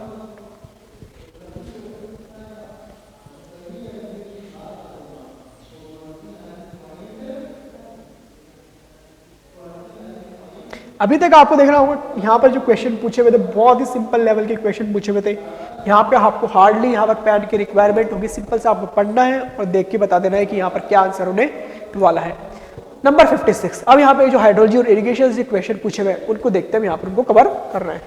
अभी तक आपको देखना होगा यहां पर जो क्वेश्चन पूछे हुए थे बहुत ही सिंपल लेवल के क्वेश्चन पूछे हुए थे। यहां पे आपको हार्डली यहां पर पैन की रिक्वायरमेंट होगी, सिंपल से आपको पढ़ना है और देख के बता देना है कि यहां पर क्या आंसर होने वाला है। नंबर 56, अब यहाँ पे जो हाइड्रोलॉजी और इरिगेशन से क्वेश्चन पूछे हुए उनको देखते हैं, यहाँ पर उनको कवर कर रहे हैं।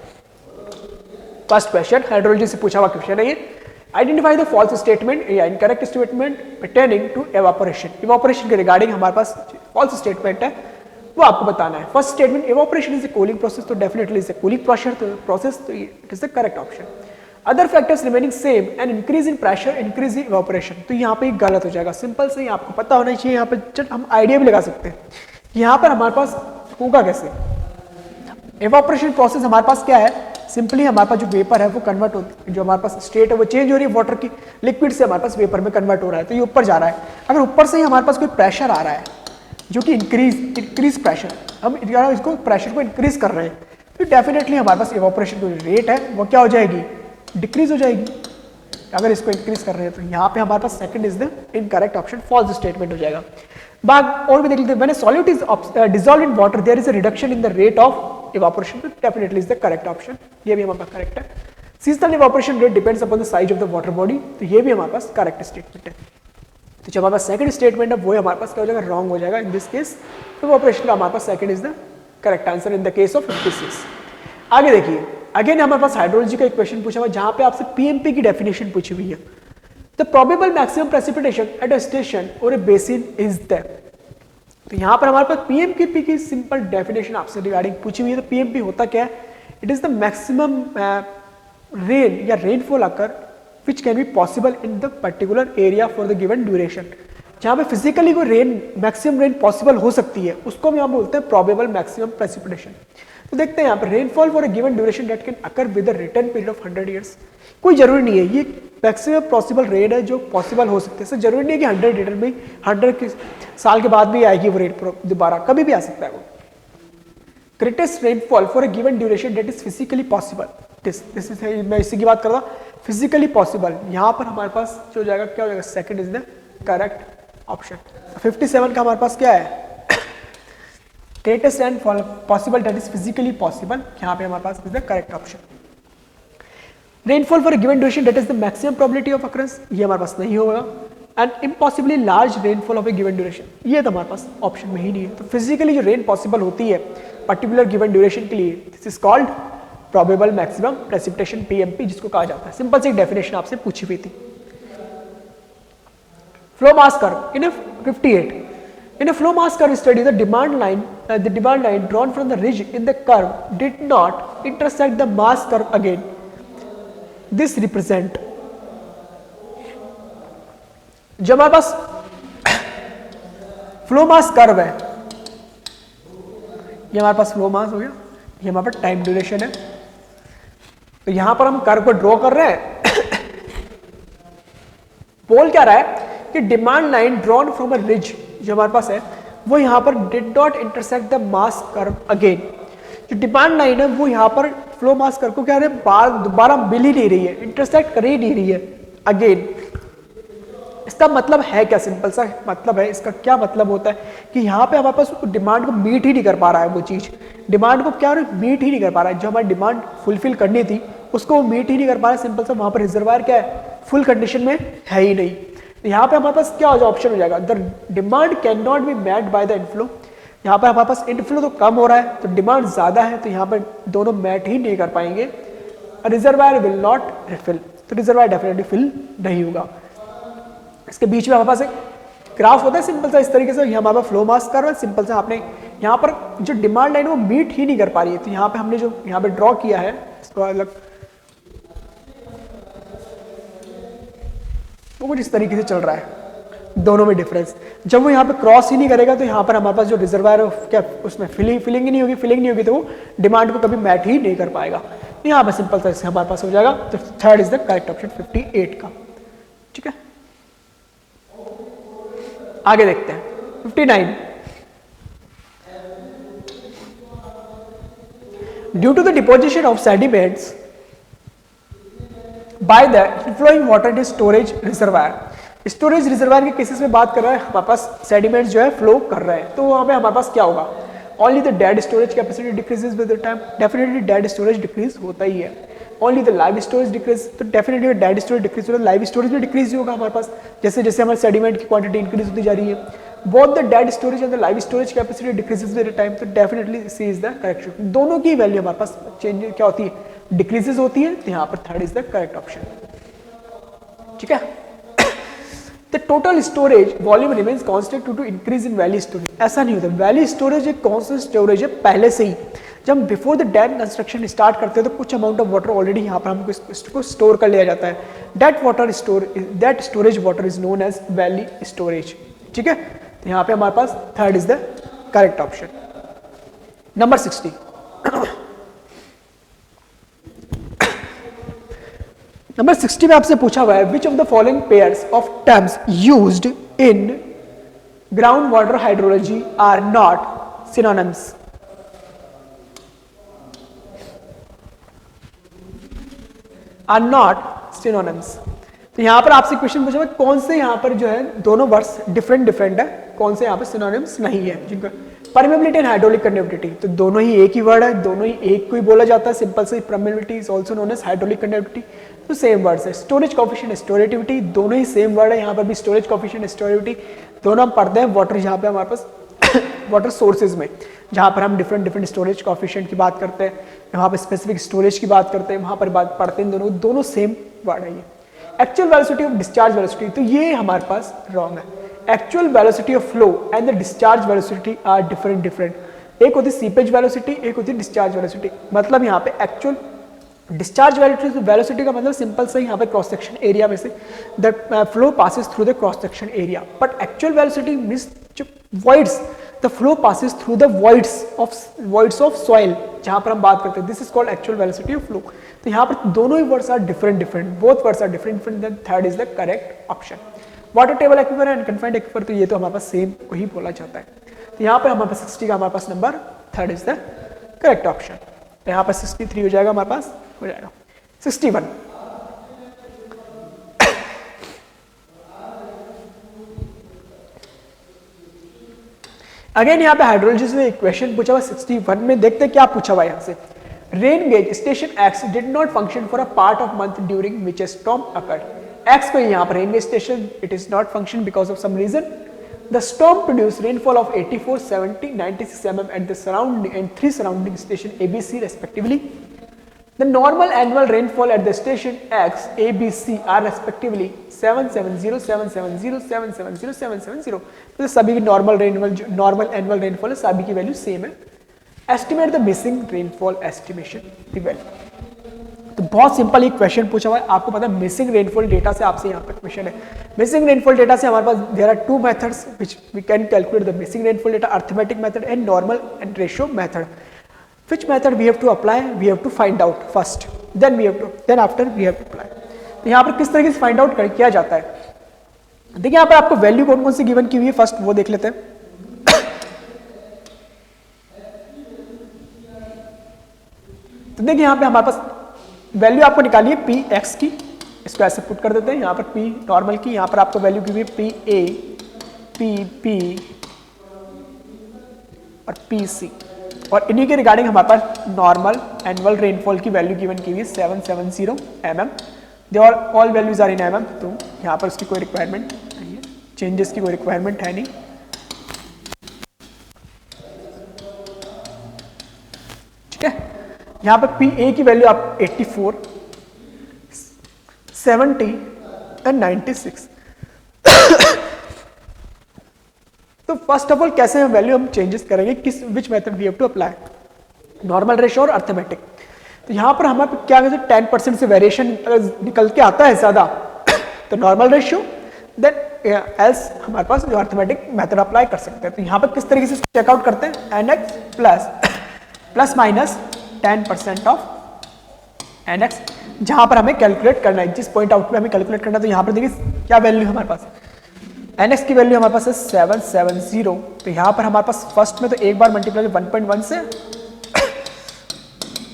फर्स्ट क्वेश्चन हाइड्रोलॉजी से पूछा हुआ क्वेश्चन है ये, आइडेंटिफाई द फॉल्स स्टेटमेंट या incorrect statement pertaining to evaporation. Evaporation के रिगार्डिंग हमारे पास फॉल्स स्टेटमेंट है वो आपको बताना है। First statement, evaporation is a cooling process, तो definitely is a cooling process, तो it is the correct option. Other factors remaining same and increase in pressure increase in evaporation, तो यहाँ पे गलत हो जाएगा। सिंपल से आपको पता होना चाहिए, यहाँ पे हम आइडिया भी लगा सकते हैं यहाँ पर हमारे पास होगा कैसे। इवेपोरेशन प्रोसेस हमारे पास क्या है, सिंपली हमारे पास जो वेपर है वो कन्वर्ट होती है, जो हमारे पास स्टेट है वो चेंज हो रही है, वाटर की लिक्विड से हमारे पास वेपर में कन्वर्ट हो रहा है, तो ये ऊपर जा रहा है। अगर ऊपर से ही हमारे पास कोई प्रेशर आ रहा है जो कि इंक्रीज प्रेशर, हम इसको प्रेशर को इंक्रीज कर रहे हैं, तो डेफिनेटली हमारे पास इवेपोरेशन की रेट है वो क्या हो जाएगी, डिक्रीज हो जाएगी। अगर इसको इंक्रीज कर रहे हैं तो यहाँ पे हमारे पास second is the incorrect option, false statement हो जाएगा। बाग और भी देख लेते हैं, when a solute is dissolved in water there is a reduction in the rate of evaporation, तो definitely is the correct option, ये भी हमारे पास करेक्ट है। Seasonal evaporation rate depends upon the size of the water body, तो ये भी हमारे पास करेक्ट स्टेटमेंट है। तो जब हमारे पास सेकंड स्टेटमेंट है वो हमारे पास क्या हो जाएगा, रॉन्ग हो जाएगा। इन दिस केस इवेपोरेशन का हमारे पास second is the correct answer in the case of 56। आगे देखिए, अगेन हमारे पास हाइड्रोलॉजी का एक क्वेश्चन पूछा हुआ जहां पे आपसे पीएमपी की डेफिनेशन पूछी हुई है। The probable maximum precipitation at a station और ए बेसिन इज द, तो यहां पर हमारे पास पीएमपी की सिंपल डेफिनेशन आपसे रिगार्डिंग पूछी हुई है। तो पीएमपी होता क्या है, it is the maximum rain या rainfall occur which can be possible in the particular area for the given duration. जहां पे फिजिकली कोई रेन मैक्सिमम रेन पॉसिबल हो सकती है उसको हम यहाँ बोलते हैं प्रोबेबल मैक्सिमम प्रेसिपिटेशन। तो देखते हैं यहाँ पर rainfall for a given duration that can occur with a return period of 100 years. कोई जरूरी नहीं है, ये मैक्सिमम पॉसिबल रेन है जो पॉसिबल हो सकते हैं, जरूरी नहीं है कि 100 ईयर में 100 साल के बाद भी आएगी वो रेन, दोबारा कभी भी आ सकता है वो। Greatest rainfall for a given duration that is physically possible, this is, मैं इसी की बात कर रहा हूँ। फिजिकली पॉसिबल, यहां पर हमारे पास जो हो जाएगा क्या हो जाएगा, second is the correct option. 57 का हमारे पास क्या है, greatest and possible that is physically possible, यहाँ पे हमारे पास is the correct option। rainfall for a given duration that is the maximum probability of occurrence, ये हमारे पास नहीं होगा। and impossibly large rainfall of a given duration, ये तो हमारे पास ऑप्शन में ही नहीं है। तो फिजिकली जो रेन पॉसिबल होती है पर्टिकुलर गिवन ड्यूरेशन के लिए, this is called probable maximum precipitation, PMP जिसको कहा जाता है। सिंपल सी डेफिनेशन आपसे पूछी हुई थी। Flow mass curve in 58, in a flow mass curve study the demand line drawn from the ridge in the curve did not intersect the mass curve again. This represent, जब हमारे पास flow मास curve है, ये हमारे पास flow मास हो गया, ये हमारे पास time duration है, तो यहां पर हम कर्व को ड्रॉ कर रहे हैं। बोल क्या रहा है कि demand line drawn from a ridge जो हमारे पास है वो यहाँ पर did not intersect the mass curve again. जो डिमांड लाइन है वो यहाँ पर फ्लो मास कर्व को क्या है दोबारा मिल ही नहीं रही है, इंटरसेक्ट कर ही नहीं रही है अगेन। इसका मतलब है क्या, सिंपल सा मतलब है इसका, क्या मतलब होता है कि यहाँ पे हमारे पास डिमांड को मीट ही नहीं कर पा रहा है, वो चीज डिमांड को क्या मीट ही नहीं कर पा रहा है, जो हमारी डिमांड फुलफिल करनी थी उसको वो मीट ही नहीं कर पा रहा है। सिंपल सा वहां पर रिजर्वायर क्या है, फुल कंडीशन में है ही नहीं। यहाँ पे हमारे पास क्या ऑप्शन हो जाएगा, the demand can not be met by the inflow. यहाँ पे हमारे पास इनफ्लो तो कम हो रहा है तो डिमांड ज्यादा है, तो यहाँ पर दोनों मैट ही नहीं कर पाएंगे। रिजर्वायर विल नॉट रिफिल, तो रिजर्वायर डेफिनेटली फिल नहीं होगा। इसके बीच में हमारे पास एक ग्राफ होता है सिंपल सा इस तरीके से, यहाँ हमारे पास फ्लो मास कर्व है, सिंपल सा आपने यहाँ पर जो डिमांड लाइन वो मीट ही नहीं कर पा रही है, तो यहाँ पे हमने जो यहाँ पे ड्रॉ किया है इसको अलग, वो कुछ इस तरीके से चल रहा है, दोनों में डिफरेंस। जब वो यहाँ पे क्रॉस ही नहीं करेगा तो यहाँ पर हमारे पास जो रिजर्वायर क्या उसमें फिलिंग ही नहीं होगी, तो वो डिमांड को कभी मैट ही नहीं कर पाएगा। यहाँ पर सिंपल सा हमारे पास हो जाएगा, तो third is the correct option 58 का। ठीक है, आगे देखते हैं 59। Due to the deposition of sediments by the inflowing water in storage reservoir, storage reservoir cases cases में बात कर रहा है, हमारे पास सेडिमेंट्स जो है फ्लो कर रहे हैं, तो वहां पे हमारे पास क्या होगा, only the dead storage capacity decreases with the time, definitely dead storage decrease होता ही है। Only the live storage decrease, तो डेफिनेटली डेड स्टोरेज डिक्रीज होगा, लाइव स्टोरेज भी डिक्रीज होगा हमारे पास, जैसे जैसे हमारे सेडिमेंट की क्वांटिटी इंक्रीज होती जा रही है। Both the dead storage and the live storage capacity decreases with the time, तो definitely C is the correct. दोनों की वैल्यू हमारे पास चेंज क्या होती है, डिक्रीजेस होती है, तो यहाँ पर third is the correct option. ठीक है, the total storage volume remains constant to increase in valley storage, ऐसा नहीं होता। वैली स्टोरेज एक कांस्टेंट स्टोरेज है पहले से ही, जब before the dam construction start करते हैं तो कुछ अमाउंट ऑफ वाटर ऑलरेडी यहाँ पर हमको इसको स्टोर कर लिया जाता है। That storage water is known as valley storage. ठीक है, तो यहाँ पे हमारे पास third is the correct option. Number 60, number 60 में आपसे पूछा हुआ है which of the following pairs of terms used in ground water hydrology are not synonyms. Are not synonyms, तो यहां पर आपसे क्वेश्चन पूछा हुआ कौन से यहां पर जो है दोनों वर्ड्स डिफरेंट है, कौन से यहां पर सिनोनिम्स नहीं है जिनका। परमेबिलिटी एंड हाइड्रोलिक कंडक्टिविटी, तो दोनों ही एक ही वर्ड है, दोनों ही एक को ही बोला जाता है, सिंपल से। Permeability is also known as hydraulic conductivity, तो सेम वर्ड्स है। स्टोरेज कोएफिशिएंट स्टोरेटिविटी, दोनों ही सेम वर्ड है, यहाँ पर भी स्टोरेज कोएफिशिएंट स्टोरेटिविटी, दोनों हम पढ़ते हैं वाटर यहाँ पे हमारे पास वाटर सोर्सेज में, जहाँ पर हम डिफरेंट स्टोरेज कोएफिशिएंट की बात करते हैं, यहाँ पर स्पेसिफिक स्टोरेज की बात करते हैं, वहाँ पर बात पढ़ते हैं, दोनों सेम वर्ड है ये। Actual velocity of discharge velocity, तो ये हमारे पास रॉन्ग है। Actual velocity of flow and the discharge velocity are different. एक होती सीपेज वेलोसिटी, एक होती डिस्चार्ज वेलोसिटी। मतलब यहाँ पे एक्चुअल डिस्चार्ज वेलोसिटी का मतलब सिंपल से यहाँ पे क्रॉस सेक्शन एरिया में से the flow passes through the cross section area, but actual velocity means जो voids, the flow passes through the voids of soil, जहां पर हम बात करते हैं, this is called actual velocity of flow. तो यहाँ पर दोनों ही words are different, both words are different, then third is the correct option. Water table aquifer and confined aquifer, तो ये तो हमारे पास सेम वही बोला जाता है। तो यहाँ पर हमारे पास 60 का हमारे पास number third is the correct option. तो यहाँ पर 63 हो जाएगा, हमारे पास हो जाएगा 61। अगेन यहाँ पे हाइड्रोलॉजी से एक क्वेश्चन पूछा हुआ 61 में, देखते हैं क्या पूछा हुआ है यहाँ से। Rain gauge station X did not function for a part of month during which a storm occurred. X को यहाँ पर rain gauge station it is not function because of some reason. The storm produced rainfall of 84, 70, 96 mm at the surrounding and 3 surrounding station ABC respectively. The normal annual rainfall at the station X, A, B, C are respectively 770, 770, 770, 770. तो सभी की normal annual rainfall है, सभी की value same है। Estimate the missing rainfall estimation the value. तो बहुत simple एक क्वेश्चन पूछा हुआ है, आपको पता है मिसिंग रेनफॉल डेटा से आपसे यहाँ पर क्वेश्चन है। मिसिंग रेनफॉल डेटा से हमारे पास there are two methods which we can calculate the missing rainfall data, arithmetic method and normal and ratio method. Which method we have to apply, we have to find out first, then after we have to apply. तो यहाँ पर किस तरीके से find out किया जाता है, देखिए यहाँ पर आपको वैल्यू कौन कौन सी गिवन की हुई है, फर्स्ट वो देख लेते हैं। तो देखिए यहाँ पे हमारे पास वैल्यू आपको निकाली है पी एक्स की, इसको ऐसे पुट कर देते हैं। यहाँ पर पी नॉर्मल की, यहाँ पर आपको वैल्यू की हुई है पी ए, पी पी और पी सी, और इन्हीं के रिगार्डिंग हमारे पास नॉर्मल एनुअल रेनफॉल की वैल्यू गिवन की हुई है 770 mm। They are all values are in mm, तो यहाँ पर उसकी कोई रिक्वायरमेंट नहीं है, चेंजेस की कोई रिक्वायरमेंट है नहीं। ठीक है, यहाँ पर पी ए की वैल्यू आप 84, 70 एंड 96। तो फर्स्ट ऑफ ऑल कैसे हम वैल्यू चेंजेस करेंगे, किस which method we have to apply, normal ratio और अर्थमेटिक। तो यहाँ पर हमारे क्या कहते हैं 10% से वेरिएशन निकल के आता है ज्यादा तो नॉर्मल रेशियो, देन एल्स हमारे पास जो अर्थमेटिक मेथड अप्लाई कर सकते हैं। तो यहाँ पर किस तरीके से चेकआउट करते हैं, nx plus minus 10% of nx, जहां पर हमें कैलकुलेट करना है, जिस पॉइंट आउट पे हमें कैलकुलेट करना है। तो यहां पर देखिए क्या वैल्यू है हमारे पास, nx की वैल्यू हमारे पास है 770। तो यहां पर हमारे पास फर्स्ट में तो एक बार मल्टीप्लाई 1.1 से,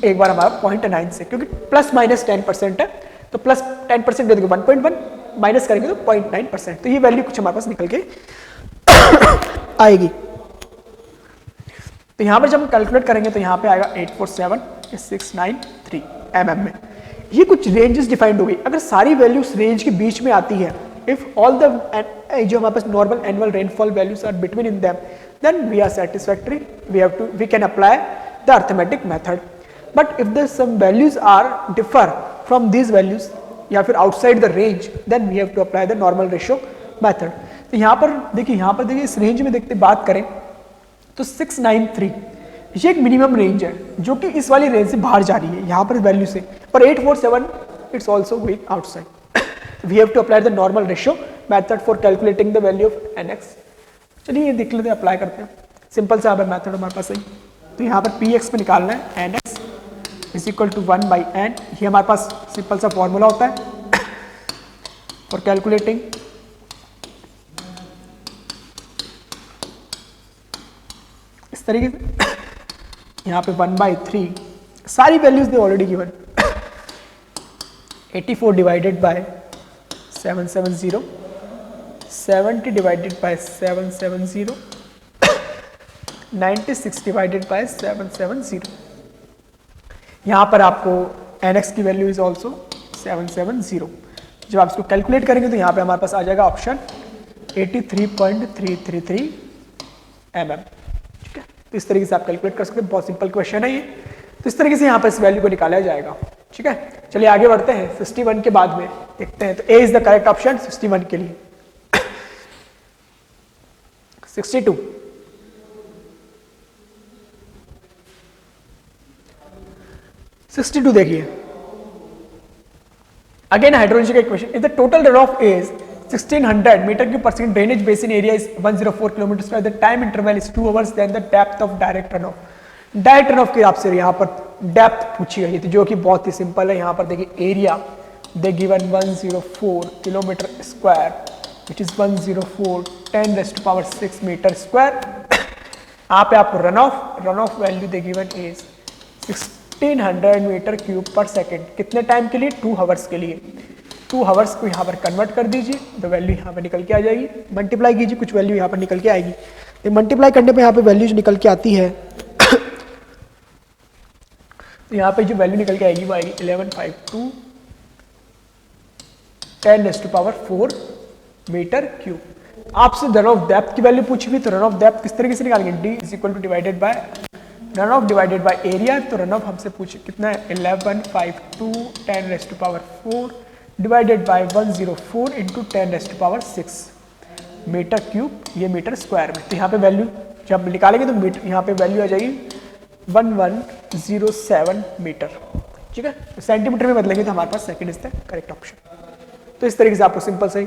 एक बार हमारा 0.9 से, क्योंकि प्लस माइनस 10% है तो प्लस 10% दे देंगे 1.1, माइनस करेंगे तो 0.9%। तो ये वैल्यू कुछ हमारे पास निकल के आएगी। तो यहाँ पर जब हम कैलकुलेट करेंगे तो यहाँ पे आएगा 847.693 mm में। ये कुछ रेंजेस डिफाइंड हो गई, अगर सारी वैल्यूज रेंज के बीच में आती है, इफ ऑल द जो हमारे पास normal annual rainfall values are between in them, then we are satisfactory, we can apply the arithmetic method. But if the some values are differ from these values या फिर outside the range, then we have to apply the normal ratio method. तो यहाँ पर देखिए इस range में देखते बात करें तो 693 ये एक मिनिमम रेंज है जो कि इस वाली रेंज से बाहर जा रही है यहाँ पर वैल्यू से, पर 847 it's also going outside. We have to apply the normal ratio method for calculating the value of nx। चलिए ये देख लेते हैं, अप्लाई करते हैं, सिंपल सा मेथड हमारे पास है। तो यहाँ पर px पे निकालना है nx is equal to 1/n, ये हमारे पास सिंपल सा फॉर्मूला होता है फॉर कैलकुलेटिंग इस तरीके से। यहाँ पे 1/3 सारी values they already given, 84 divided by 770, 70 divided by 770, 96 divided by 770। यहाँ पर आपको nx की वैल्यू इज ऑल्सो 770। जब आप इसको कैलकुलेट करेंगे तो यहाँ पे हमारे पास आ जाएगा ऑप्शन 83.333 mm। तो इस तरीके से आप कैलकुलेट कर सकते हैं, बहुत सिंपल क्वेश्चन है ये। तो इस तरीके से यहाँ पर इस वैल्यू को निकाला जाएगा। ठीक है, चलिए आगे बढ़ते हैं 61 के बाद में देखते हैं। तो ए इज द करेक्ट ऑप्शन 61 के लिए। 62 62 देखिए, अगेन हाइड्रोलॉजी का question. If the total run of is 1600 meter cube per second, drainage basin area is 104 kilometers square, the time interval is 2 hours, then the depth of direct runoff। Direct runoff के आपसे यहाँ पर depth पूछी गई थी जो कि बहुत ही सिंपल है। यहाँ पर देखिए area they given 104 kilometre square which is 104 10⁻⁶ metre square. यहाँ पे आपको run off value they given is 1600 metre cube per second, कितने टाइम के लिए, 2 आवर्स के लिए। 2 आवर्स को यहाँ पर कन्वर्ट कर दीजिए, तो वैल्यू यहाँ पर निकल के आ जाएगी, मल्टीप्लाई कीजिए, कुछ वैल्यू यहाँ पर निकल के आएगी। ये मल्टीप्लाई करने पे यहाँ पे वैल्यू जो निकल के आती है तो यहाँ पे जो वैल्यू निकल के आएगी वो आएगी 1152 10⁴ मीटर क्यूब। आपसे रन ऑफ डेप्थ की वैल्यू पूछी हुई तो रन ऑफ डेप्थ किस तरीके से निकालेंगे, d is equal to divided by run off divided by area. तो रन ऑफ हमसे पूछे कितना है 1152 10⁴ divided by 104 into 10⁶ metre cube, ये मीटर स्क्वायर में। तो यहाँ पे वैल्यू जब निकालेंगे तो मीटर यहाँ पे वैल्यू आ जाएगी 1107 मीटर, ठीक है। तो सेंटीमीटर में बदलेंगे तो हमारे पास second is the correct option. तो इस तरीके से आपको सिंपल से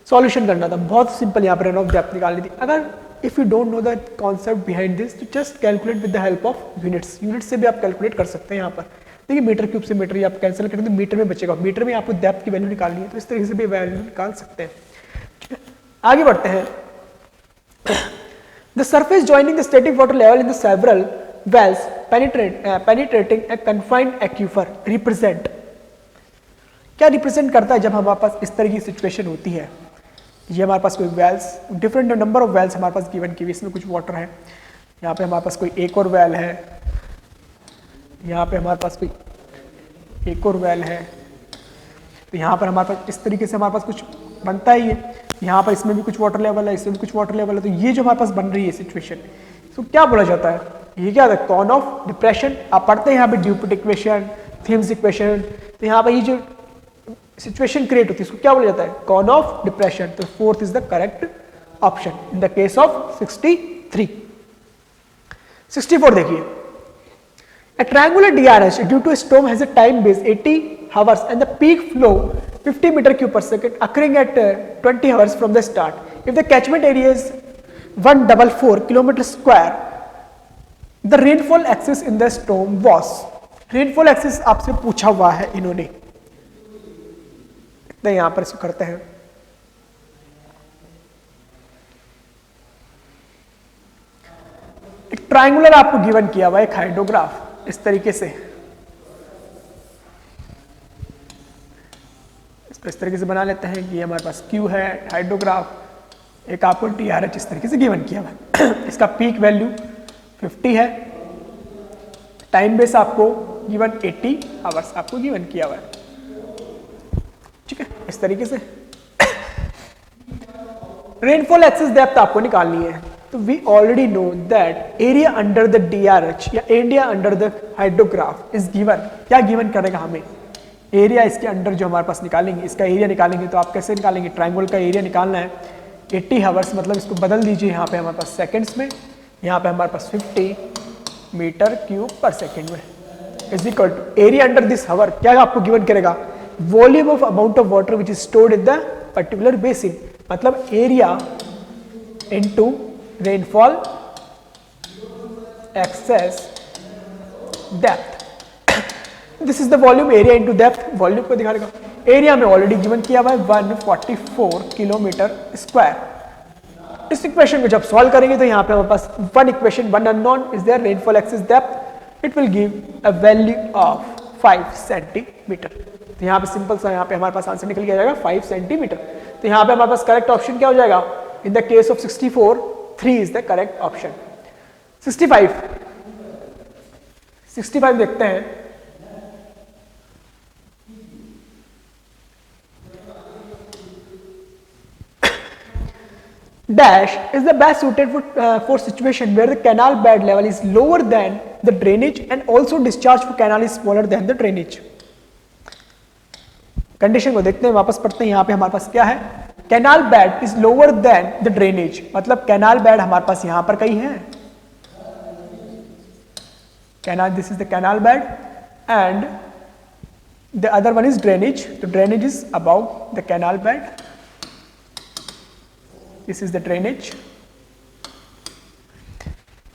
सॉल्यूशन करना था, बहुत सिंपल यहाँ पर रन ऑफ डेप्थ निकालनी थी। अगर if you don't know the concept behind this तो just calculate with the help of units, unit से भी आप कैलकुलेट कर सकते हैं। यहाँ पर देखिए मीटर क्यूब से मीटर आप कैंसिल करेंगे तो मीटर में बचेगा, मीटर में आपको डेप्थ की वैल्यू निकालनी है, तो इस तरीके से भी वैल्यू निकाल सकते हैं। आगे बढ़ते हैं। The surface joining the static water level in the several wells penetrating a confined aquifer represent, क्या रिप्रेजेंट करता है जब हमारे पास इस तरह की सिचुएशन होती है। ये हमारे पास कोई wells, different number of wells हमारे पास गिवन की, इसमें कुछ वाटर है, यहाँ पे हमारे पास कोई एक और वेल है, यहाँ पे हमारे पास कोई एक और वेल है, तो यहाँ पर हमारे पास इस तरीके से हमारे पास कुछ बनता ही है। यहाँ पर इसमें भी कुछ वाटर लेवल है, इसमें भी कुछ वाटर लेवल है, तो ये जो हमारे पास बन रही है सिचुएशन, तो क्या बोला जाता है, ये क्या होता है, कॉन ऑफ डिप्रेशन। आप पढ़ते हैं यहाँ पे ड्यूपिट इक्वेशन, थीम्स इक्वेशन, तो यहाँ पर ये जो सिचुएशन क्रिएट होती है इसको क्या बोला जाता है, कॉन ऑफ डिप्रेशन। तो fourth is the correct option in the case of 63। 64 देखिए, a triangular DRH due to a storm has a time base 80 hours and the peak flow 50 meter cube per second occurring at 20 hours from the start. If the catchment area is 144 kilometer square, the rainfall axis in the storm was, rainfall axis आपसे पूछा हुआ है इन्होंने, इतना यहां पर इसको करते हैं। एक ट्राइंगुलर आपको गिवन किया हुआ है, एक हाइड्रोग्राफ इस तरीके से, इसको इस तरीके से बना लेते हैं कि ये हमारे पास Q है, हाइड्रोग्राफ, एक आपको DRH इस तरीके से गिवन किया हुआ है। इसका पीक वैल्यू 50 है, टाइम बेस आपको गिवन 80 आवर्स आपको गिवन किया हुआ है, ठीक है, इस तरीके से। रेनफॉल एक्सेस डेप्थ आपको निकालनी है, तो we already know that area under the DRH या area under the hydrograph is given. क्या गिवन करेगा हमें, एरिया इसके अंडर जो हमारे पास निकालेंगे, इसका एरिया निकालेंगे, तो आप कैसे निकालेंगे, ट्रायंगल का एरिया निकालना है 80 आवर्स, मतलब इसको बदल दीजिए यहाँ पे हमारे पास सेकंड्स में, यहाँ पे हमारे पास 50 मीटर क्यूब पर सेकेंड में is equal to area under this hour, क्या आपको गिवन करेगा, volume of amount of water which is stored in the particular basin, मतलब area into rainfall excess depth. This is the volume, area into depth, volume को दिखाएगा, area में already given किया हुआ है 144 किलोमीटर स्क्वायर। इस equation को जब सॉल्व करेंगे तो यहाँ पे हमारे पास one equation, one unknown is there, rainfall excess depth, it will give a value of 5 centimeter. तो यहाँ पे सिंपल सा यहाँ पे हमारे पास आंसर निकल के आ जाएगा 5 सेंटीमीटर। तो यहाँ पे हमारे पास करेक्ट ऑप्शन क्या हो जाएगा, इन the case of 64 3 is the correct option. 65 देखते हैं। Dash is the best suited for situation where the canal bed level is lower than the drainage and also discharge for canal is smaller than the drainage. Condition को देखते हैं, वापस पढ़ते हैं। यहाँ पे हमारे पास क्या है, canal bed is lower than the drainage, मतलब कैनाल बेड हमारे पास यहाँ पर कहीं है, canal, this is the canal bed and the other one is drainage, तो drainage is above the canal bed, this is the drainage.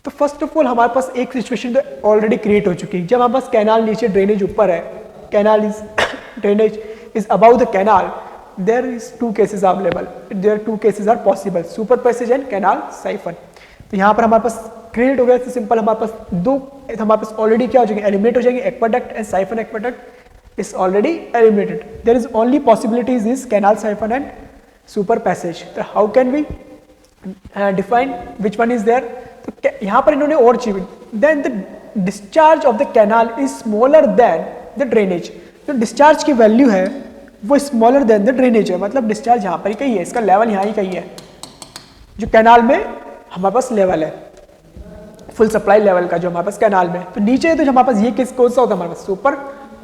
तो first of all हमारे पास एक सिचुएशन तो ऑलरेडी क्रिएट हो चुकी है, जब हमारे पास कैनाल नीचे, ड्रेनेज ऊपर है, canal is drainage is above the canal, there is two cases available, there are two cases are possible, super passage and canal siphon। तो यहाँ पर हमारे पास क्रिएट हो गया, तो सिंपल हमारे पास दो, हमारे पास ऑलरेडी क्या हो जाएंगे, एलिमिनेट हो जाएंगे, aqueduct and siphon. Aqueduct is already eliminated, there is only possibilities is canal siphon and super passage. तो how can we define which one is there, तो यहाँ पर इन्होंने और चीज, then the discharge of the canal is smaller than the drainage, जो discharge की value है वो स्मॉलर देन द ड्रेनेज है, मतलब डिस्चार्ज यहाँ पर ही कहीं है, इसका लेवल यहाँ ही कहीं है, जो कैनाल में हमारे पास लेवल है, फुल सप्लाई लेवल का जो हमारे पास कैनाल में, तो नीचे तो हमारे पास ये किस कौन सा होता है हमारे पास, सुपर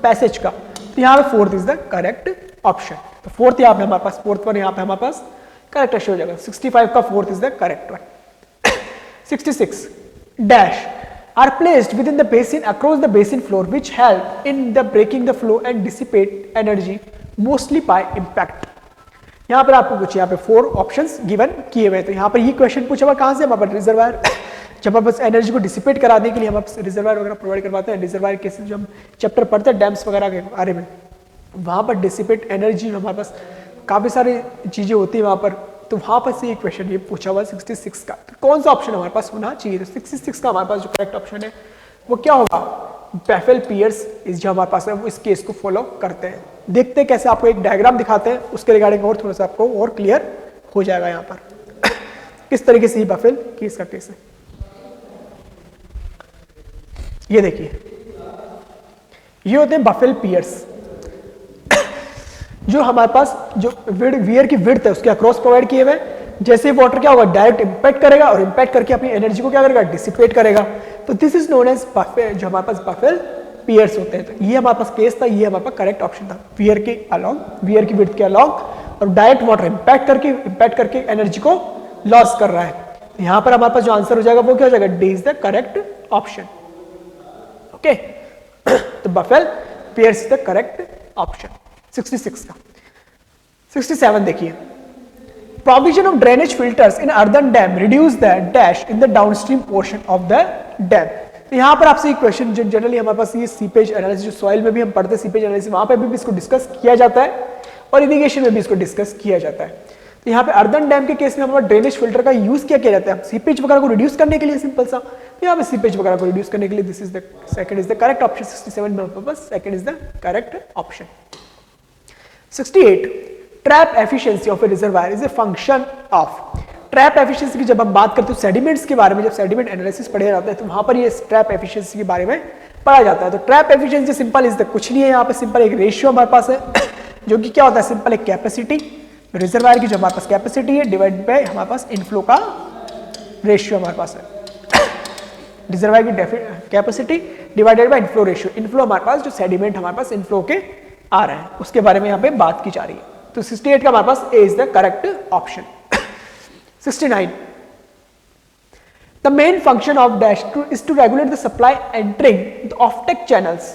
पैसेज का, तो यहाँ पे fourth is the correct option, तो फोर्थ यहाँ पे हमारे पास, फोर्थ वन यहाँ पे हमारे पास करेक्ट हो जाएगा, 65 का fourth is the correct one. 66 dash are placed within the basin across the basin floor which help in the breaking the flow and dissipate energy mostly by impact। यहाँ पर आपको कुछ यहाँ पे 4 ऑप्शंस गिवन किए हुए, तो यहाँ पर ये क्वेश्चन पूछा हुआ कहाँ से, हमारे पास रिजर्वायर, जब हम बस एनर्जी को डिसिपेट कराने के लिए हम रिजर्वायर वगैरह प्रोवाइड करवाते हैं, रिजर्वायर केसेस जो हम चैप्टर पढ़ते हैं डैम्स वगैरह के बारे में, वहाँ पर डिसिपेट एनर्जी हमारे पास काफ़ी सारी चीज़ें होती है वहाँ पर, तो वहाँ पर से ये क्वेश्चन ये पूछा हुआ 66 का, तो कौन सा ऑप्शन हमारे पास होना चाहिए, तो 66 का हमारे पास जो करेक्ट ऑप्शन है वो क्या होगा, बेफेल पियर्स इस जो हमारे पास है वो इस केस को फॉलो करते हैं। देखते हैं कैसे, आपको एक डायग्राम दिखाते हैं, उसके रिगार्डिंग और थोड़ा सा आपको और क्लियर हो जाएगा यहाँ पर किस तरीके से ये बेफेल केस का केस है। ये देखिए, ये होते हैं बफेल पियर्स, जो हमारे पास जो वियर की विड्थ है उसके अक्रॉस प्रोवाइड किए हुए, जैसे वाटर क्या होगा डायरेक्ट इंपैक्ट करेगा और इंपैक्ट करके अपनी एनर्जी को क्या करेगा, डिसिपेट करेगा, तो this is known as baffle, जो हमारे पास बफेल पियर्स होते हैं। तो ये हमारे पास केस था, ये हमारे पास करेक्ट ऑप्शन था, वियर के अलोंग, वियर की विड्थ के अलोंग, और डायरेक्ट वाटर इंपैक्ट करके एनर्जी को लॉस कर रहा है। तो यहाँ पर हमारे पास जो आंसर हो जाएगा वो क्या हो जाएगा, D is the correct option. Okay, तो baffle piers is the correct option 66 का। 67 देखिए, provision of drainage filters in earthen dam reduce the dash in the downstream portion of the dam. तो यहाँ पर आपसे एक क्वेश्चन, जो जनरली हमारे पास ये सीपेज एनालिसिस, जो सॉइल में भी हम पढ़ते हैं सीपेज एनालिसिस, वहां पे भी इसको डिस्कस किया जाता है और इरिगेशन में भी इसको डिस्कस किया जाता है। तो यहाँ पे अर्दन डैम के केस में हमारा ड्रेनेज फिल्टर का यूज क्या किया जाता है, सीपेज वगैरह को रिड्यूस करने के लिए, सिंपल सा, तो यहाँ पे सीपेज वगैरह को रिड्यूस करने के लिए this is the second is the correct option. 67 में purpose second is the correct option. 68 trap efficiency of A reservoir is a function of, trap efficiency की जब हम बात करते हैं सेडिमेंट्स के बारे में, जब सेडिमेंट एनालिसिस पढ़े जाते हैं तो वहां पर ये ट्रैप एफिशिएंसी के बारे में पढ़ा जाता है। तो trap efficiency simple is the कुछ नहीं है, यहाँ पे सिंपल एक रेशियो हमारे पास है जो कि क्या होता है, सिंपल एक कैपेसिटी, रिजर्वायर की जो हमारे पास कैपेसिटी है डिवाइड बाय हमारे पास इनफ्लो का रेशियो हमारे पास है, रिजर्वायर की capacity divided by inflow ratio, inflow हमारे पास जो सेडिमेंट हमारे पास इनफ्लो के आ रहे हैं उसके बारे में यहाँ पे बात की जा रही है। तो 68 का हमारे पास A is the correct option. 69 the main function of dash is to regulate the supply entering the offtake channels,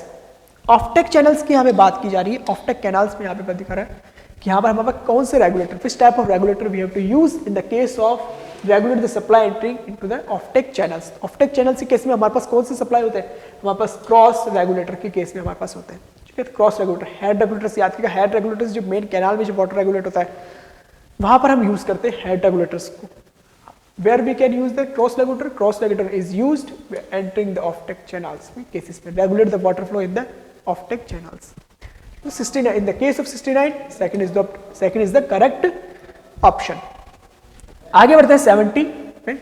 offtake channels की यहाँ पे बात की जा रही है, ऑफटेक कैनाल्स में यहाँ पे दिखा रहा है कि यहाँ पर हमारे पास कौन से regulator, which type of regulator we have to use in the case of regulate the supply entering into the offtake channels. Offtake channels के केस में हमारे पास कौन से सप्लाई होते हैं, हमारे पास क्रॉस रेगुलेटर के केस में हमारे पास होते हैं, क्रॉस रेगुलेटर, हेड रेगुलेटर से याद कीजिएगा, हेड रेगुलेटर्स जो मेन कैनाल में जो वाटर रेगुलेट होता है वहां पर हम यूज करते हैं हेड रेगुलेटर्स को। Where we can use the cross regulator is used entering the offtake channels cases में, regulate the water flow in the offtake channels. तो 69 in the case of 69 second is the correct option. आगे बढ़ते हैं 70 पे।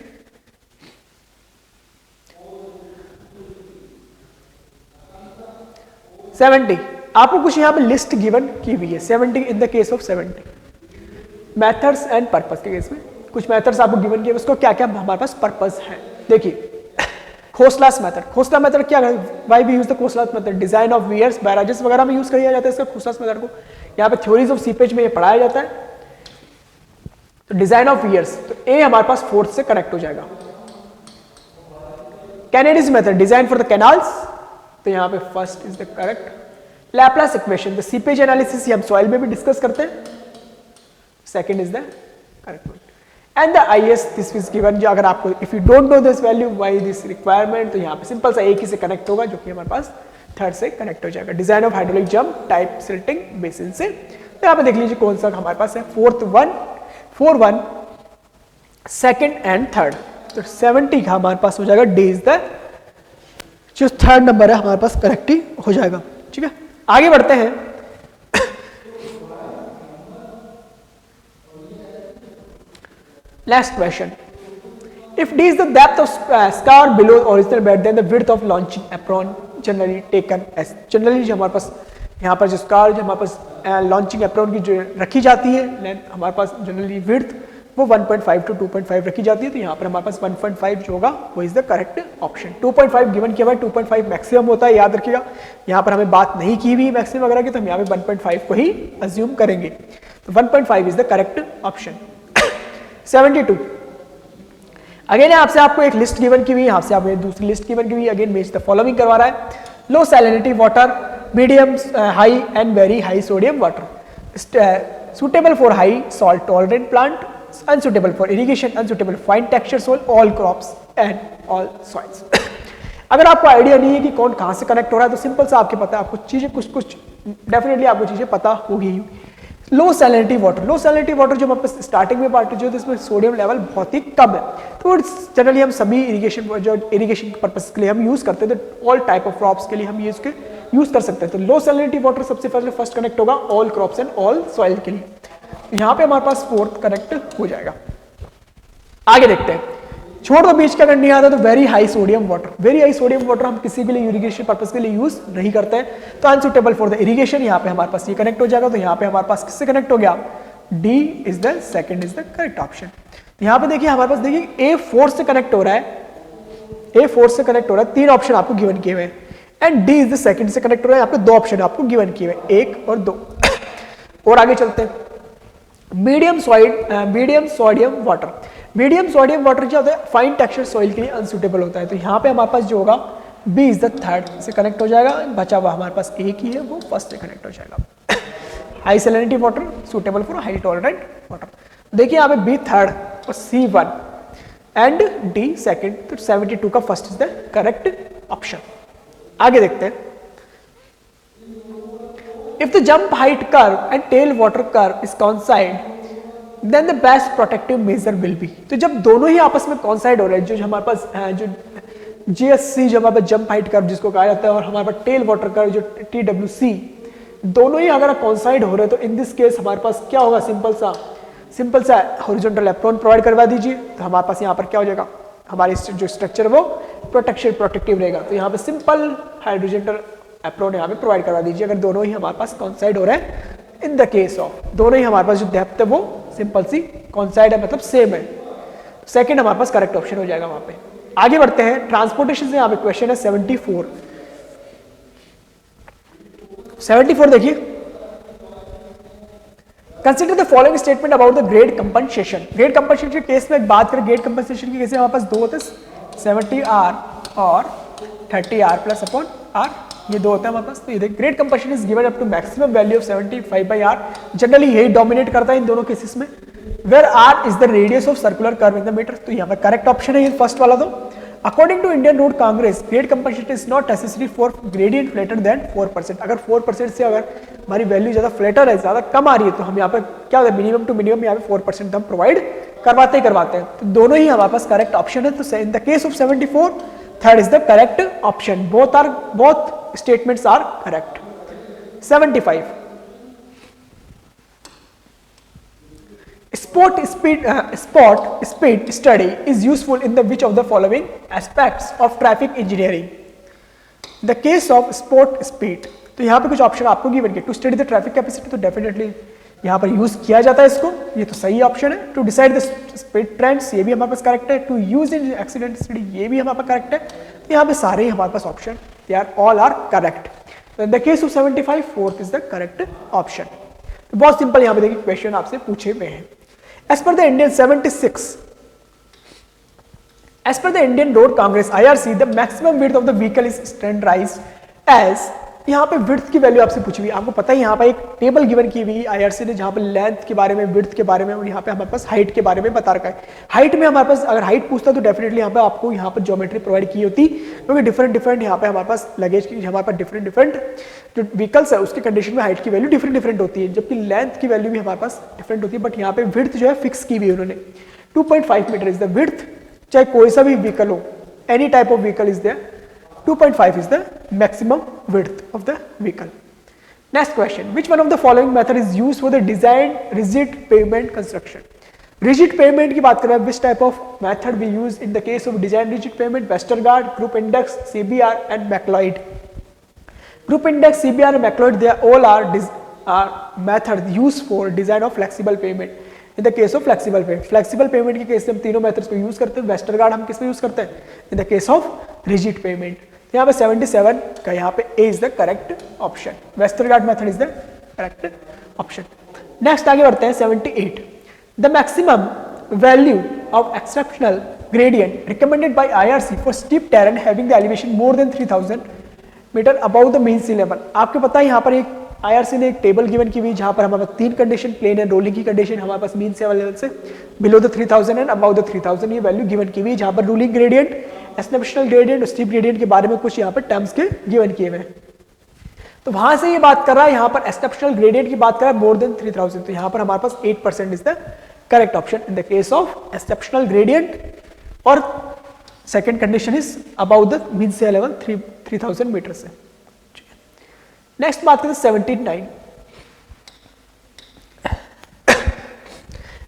70 आपको कुछ यहाँ पे लिस्ट गिवन की हुई है, 70 इन the case of 70 methods and purpose के केस में कुछ मेथड्स आपको गिवन किए, उसको क्या क्या हमारे पास पर्पस है। देखिए खोसलास मेथड, खोसला मेथड क्या है, why we use the Khosla's method, design of weirs barrages वगैरह में यूज किया जाता है इसका खोसलास मेथड को, यहाँ पे थ्योरीज ऑफ सीपेज में ये पढ़ाया जाता है। तो डिजाइन ऑफ वियर्स, तो ए हमारे पास फोर्थ से कनेक्ट हो जाएगा। Kennedy's method, design for the canals, तो यहाँ पे first is the correct. Laplace equation, the seepage analysis हम सॉइल में भी डिस्कस करते हैं, second is the correct one. And the IS this is given, जो अगर आपको if you don't know this value why this requirement, तो यहाँ पे सिंपल सा एक ही से कनेक्ट होगा जो कि हमारे पास थर्ड से कनेक्ट हो जाएगा। Design of hydraulic jump type silting basin से, तो यहाँ पे देख लीजिए कौन सा हमारे पास है, 4-1 सेकंड एंड थर्ड। तो 70 का हमारे पास हो जाएगा डी इज द जो थर्ड नंबर है हमारे पास करेक्ट ही हो जाएगा। ठीक है, आगे बढ़ते हैं। Next question. If D is the depth of scar below original bed, then the width of launching apron generally taken as. Generally जो हमारे पास यहाँ पर जो scar जो हमारे पास launching apron की जो रखी जाती है, हमारे पास generally width वो 1.5 to 2.5 रखी जाती है, तो यहाँ पर हमारे पास 1.5 जो होगा वो is the correct option. 2.5 given किया हुआ है, 2.5 मैक्सिमम होता है, याद रखिएगा. यहाँ पर हमें बात नहीं की हुई मैक्सिमम वगैरह की, तो हम यहाँ पे 1.5 को ही अज्यूम करेंगे. तो 1.5 is the correct option. 72. Again आपसे आपको एक लिस्ट गिवन की हुई, यहाँ से आपको दूसरी लिस्ट गिवन की हुई. अगेन मेज द फॉलोइंग करवा रहा है. Low salinity water, medium high and very high sodium water, suitable for high salt tolerant plant, unsuitable for irrigation, unsuitable fine texture soil, all crops and all soils. अगर आपको idea नहीं है कि कौन कहाँ से कनेक्ट हो रहा है, तो सिंपल सा आपके पता है, आपको चीजें कुछ डेफिनेटली आपको चीजें पता होगी. लो सैलिनिटी वाटर, लो सैलिनिटी वाटर जो हमारे स्टार्टिंग में पार्ट जो है इसमें सोडियम लेवल बहुत ही कम है, तो जनरली हम सभी इरिगेशन जो इरिगेशन पर्पस के लिए हम यूज करते हैं, तो ऑल टाइप ऑफ क्रॉप्स के लिए हम ये इसके यूज कर सकते हैं. तो लो सैलिनिटी वाटर सबसे पहले फर्स्ट कनेक्ट होगा all crops and all soil के लिए. यहाँ पे हमारे पास फोर्थ कनेक्ट हो जाएगा. आगे देखते हैं. छोड़ दो बीच का अगर नहीं आता तो very high sodium water, very high sodium water हम किसी के लिए इरिगेशन पर्पस के लिए यूज नहीं करते हैं, तो अनसुटेबल फॉर द इरिगेशन. यहाँ पे हमारे पास ये कनेक्ट हो जाएगा, तो यहाँ पे हमारे पास किससे कनेक्ट हो गया, D is the second is the correct option. यहाँ पे देखिए हमारे पास देखिए A4 से कनेक्ट हो रहा है, A4 से कनेक्ट हो रहा है, 3 ऑप्शन आपको गिवन किए हुए हैं, and D is the second से कनेक्ट हो रहा है. यहाँ पे 2 ऑप्शन आपको गिवन किए हुए, 1 और 2. और आगे चलते हैं. Medium sodium water, medium sodium water जो होता है फाइन टेक्सचर सॉइल के लिए अनसुटेबल होता है, तो यहाँ पे हमारे पास जो होगा बी इज द थर्ड से कनेक्ट हो जाएगा. बचा हुआ हमारे पास एक ही है, वो फर्स्ट से कनेक्ट हो जाएगा. High salinity water suitable for high tolerant water. देखिए यहाँ पे बी थर्ड और सी 1 एंड डी सेकंड, तो 72 का first is the correct option. आगे देखते हैं. If the jump height curve and tail water curve is coincide, then the best protective measure will be. तो जब दोनों ही आपस में coincide हो रहे हैं, जो हमारे पास जो GSC जो हमारे पास जंप हाइट कर्व जिसको कहा जाता है, और हमारे पास टेल वाटर कर्व जो TWC, दोनों ही अगर coincide हो रहे हैं, तो इन दिस केस हमारे पास क्या होगा, सिंपल सा हॉरिजॉन्टल एप्रोन प्रोवाइड करवा दीजिए, तो हमारे पास यहाँ पर क्या हो जाएगा, हमारी जो स्ट्रक्चर वो प्रोटेक्टिव रहेगा. तो यहाँ पे सिंपल हॉरिजॉन्टल एप्रोन यहाँ पे प्रोवाइड करवा दीजिए अगर दोनों ही हमारे पास कॉन्साइड हो रहे हैं. इन द केस ऑफ दोनों ही हमारे पास जो डेप्थ है वो सिंपल सी कॉन्साइड है, मतलब सेम है. सेकंड हमारे पास करेक्ट ऑप्शन हो जाएगा वहां पे. आगे बढ़ते हैं. ट्रांसपोर्टेशन से यहाँ पे क्वेश्चन है 74 देखिए. Consider the following statement about the grade compensation. Grade compensation के केस में बात करें, ग्रेड कंपनसेशन के केस में हमारे पास 2 होते हैं, 70R और 30R प्लस अपॉन R, ये 2 होता है हमारे पास. तो ये देख, grade compensation is given up to maximum value of 75/R. Generally यही डोमिनेट करता है इन दोनों केसेस में, where R is the radius of circular curve in the metre. तो यहाँ पर करेक्ट ऑप्शन है ये फर्स्ट वाला. तो according to Indian Road Congress, grade compensation is not necessary for gradient flatter than 4%. अगर 4% से अगर हमारी वैल्यू ज्यादा फ्लैटर है, ज्यादा कम आ रही है, तो हम यहाँ पर क्या होता है, मिनिमम टू मिनिमम यहाँ पे 4% हम प्रोवाइड करवाते हैं. तो दोनों ही हमारे पास करेक्ट ऑप्शन है. तो in the case of 74, third is the correct option. Both statements are correct. 75. Spot speed study is useful in the which of the following aspects of traffic engineering? The case of spot speed, तो यहाँ पे कुछ option आपको given किया. To study the traffic capacity, तो definitely यहाँ पर use किया जाता है इसको, ये तो सही ऑप्शन है. To decide the speed trends, ये भी हमारे पास करेक्ट है. To use in accident study, ये भी हमारे पास करेक्ट है. तो यहाँ पे सारे ही हमारे पास option they are all are correct. So in the case of 75, fourth is the correct option. तो बहुत सिंपल यहाँ पे देखिए क्वेश्चन आपसे पूछे हुए हैं. As per the Indian 76, as per the Indian Road Congress IRC, the maximum width of the vehicle is standardized as, यहाँ पे विड्थ की वैल्यू आपसे पूछी हुई. आपको पता है यहाँ पे एक टेबल गिवन की हुई आईआरसी ने, जहाँ पे लेंथ के बारे में, विड्थ के बारे में, और यहाँ पे हमारे पास हाइट के बारे में बता रखा है. हाइट में हमारे पास अगर हाइट पूछता तो डेफिनेटली यहाँ पे आपको यहाँ पर ज्योमेट्री प्रोवाइड की होती, क्योंकि डिफरेंट यहाँ पे हमारे पास लगेज की, हमारे पास डिफरेंट जो व्हीकल्स है उसके कंडीशन में हाइट की वैल्यू डिफरेंट होती है, जबकि लेंथ की वैल्यू भी हमारे पास डिफरेंट होती है. बट यहाँ पे विड्थ जो है फिक्स की हुई उन्होंने, 2.5 मीटर इज द विड्थ, चाहे कोई सा भी व्हीकल हो, any type of vehicle is there, 2.5 is the maximum width of the vehicle. Next question, which one of the following method is used for the designed rigid pavement construction? Rigid pavement की बात करें, which type of method we use in the case of design rigid pavement, Westergaard, group index, CBR and McLeod. Group index, CBR and McLeod, they all are method use for design of flexible pavement. In the case of flexible pavement, flexible pavement के case में हम तीनों methods को use करते हैं. Westergaard हम किस में यूज करते हैं? In the case of rigid pavement. यहाँ पे 77 का यहाँ पे A is the correct option. Westergaard method is the correct option. Next आगे बढ़ते हैं 78. The maximum value of exceptional gradient recommended by IRC for steep terrain having the elevation more than 3000 meter above the mean sea level. आपको पता है यहाँ पर एक IRC ने एक टेबल गिवन की हुई जहां पर हमारे पास तीन कंडीशन, प्लेन एंड रोलिंग की कंडीशन, हमारे पास मीन से लेवल से below the 3000 and about the 3000 ये वैल्यू गिवन की हुई, जहां पर रूलिंग ग्रेडियंट, एक्सेप्शनल ग्रेडियंट और स्टीप ग्रेडियंट के बारे में कुछ यहाँ पर टर्म्स के गिवन किए हुए हैं. तो वहां से ये बात कर रहा है, यहाँ पर एक्सेप्शनल ग्रेडियंट की बात कर रहा है मोर देन 3000. तो यहाँ पर हमारे पास 8% is the correct option in the case of exceptional gradient. और second condition is above the mean sea level 3000 meter से. नेक्स्ट बात करते हैं 79.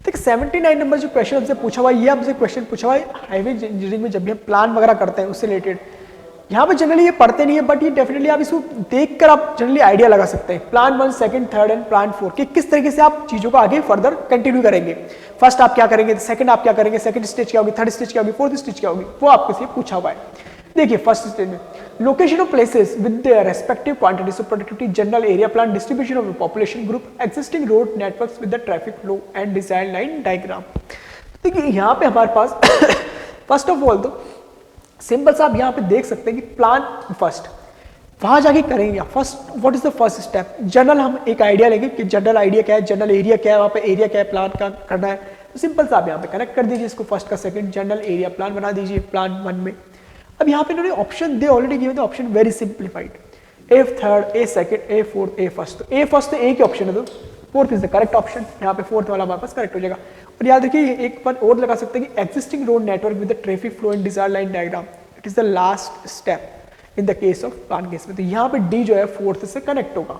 देखिए 79 नंबर जो क्वेश्चन हमसे पूछा हुआ है, ये हमसे क्वेश्चन पूछा हुआ है हाईवे इंजीनियरिंग में जब भी हम प्लान वगैरह करते हैं उससे रिलेटेड. यहाँ पे जनरली ये पढ़ते नहीं है, बट ये डेफिनेटली आप इसको देखकर आप जनरली आइडिया लगा सकते हैं. Plan 1, second, third and plan 4 कि किस तरीके से आप चीजों को आगे फर्दर कंटिन्यू करेंगे. फर्स्ट आप क्या करेंगे, सेकंड आप क्या करेंगे, सेकंड स्टेज क्या होगी, थर्ड स्टेज क्या होगी, फोर्थ स्टेज क्या होगी, वो आपको से पूछा हुआ है. देखिए फर्स्ट स्टेज में location of places with their respective quantities of productivity, general area plan, distribution of population group, existing road networks with the traffic flow and design line diagram. देखिए यहाँ पे हमारे पास फर्स्ट ऑफ ऑल तो simple सा आप यहाँ पे देख सकते हैं कि प्लान फर्स्ट वहां जाके करेंगे. First what is the first step, general हम एक आइडिया लेंगे कि जनरल आइडिया क्या है, जनरल एरिया क्या है, वहाँ पे एरिया क्या है, प्लान का करना है. तो सिंपल सा आप यहाँ पे कनेक्ट कर दीजिए इसको, फर्स्ट का सेकंड, जनरल एरिया प्लान बना दीजिए प्लान 1 में. अब यहाँ पे इन्होंने option they already given the option very simplified, A third, A second, A fourth, A first. तो ए फर्स्ट तो ए के ऑप्शन है, तो fourth is the correct option. यहाँ पे फोर्थ वाला हमारे पास करेक्ट हो जाएगा. और याद रखिए एक बार और लगा सकते हैं कि existing road network with the traffic flow and desire line diagram, it is the last step in the case of plan case में. तो यहाँ पे डी जो है फोर्थ से कनेक्ट होगा.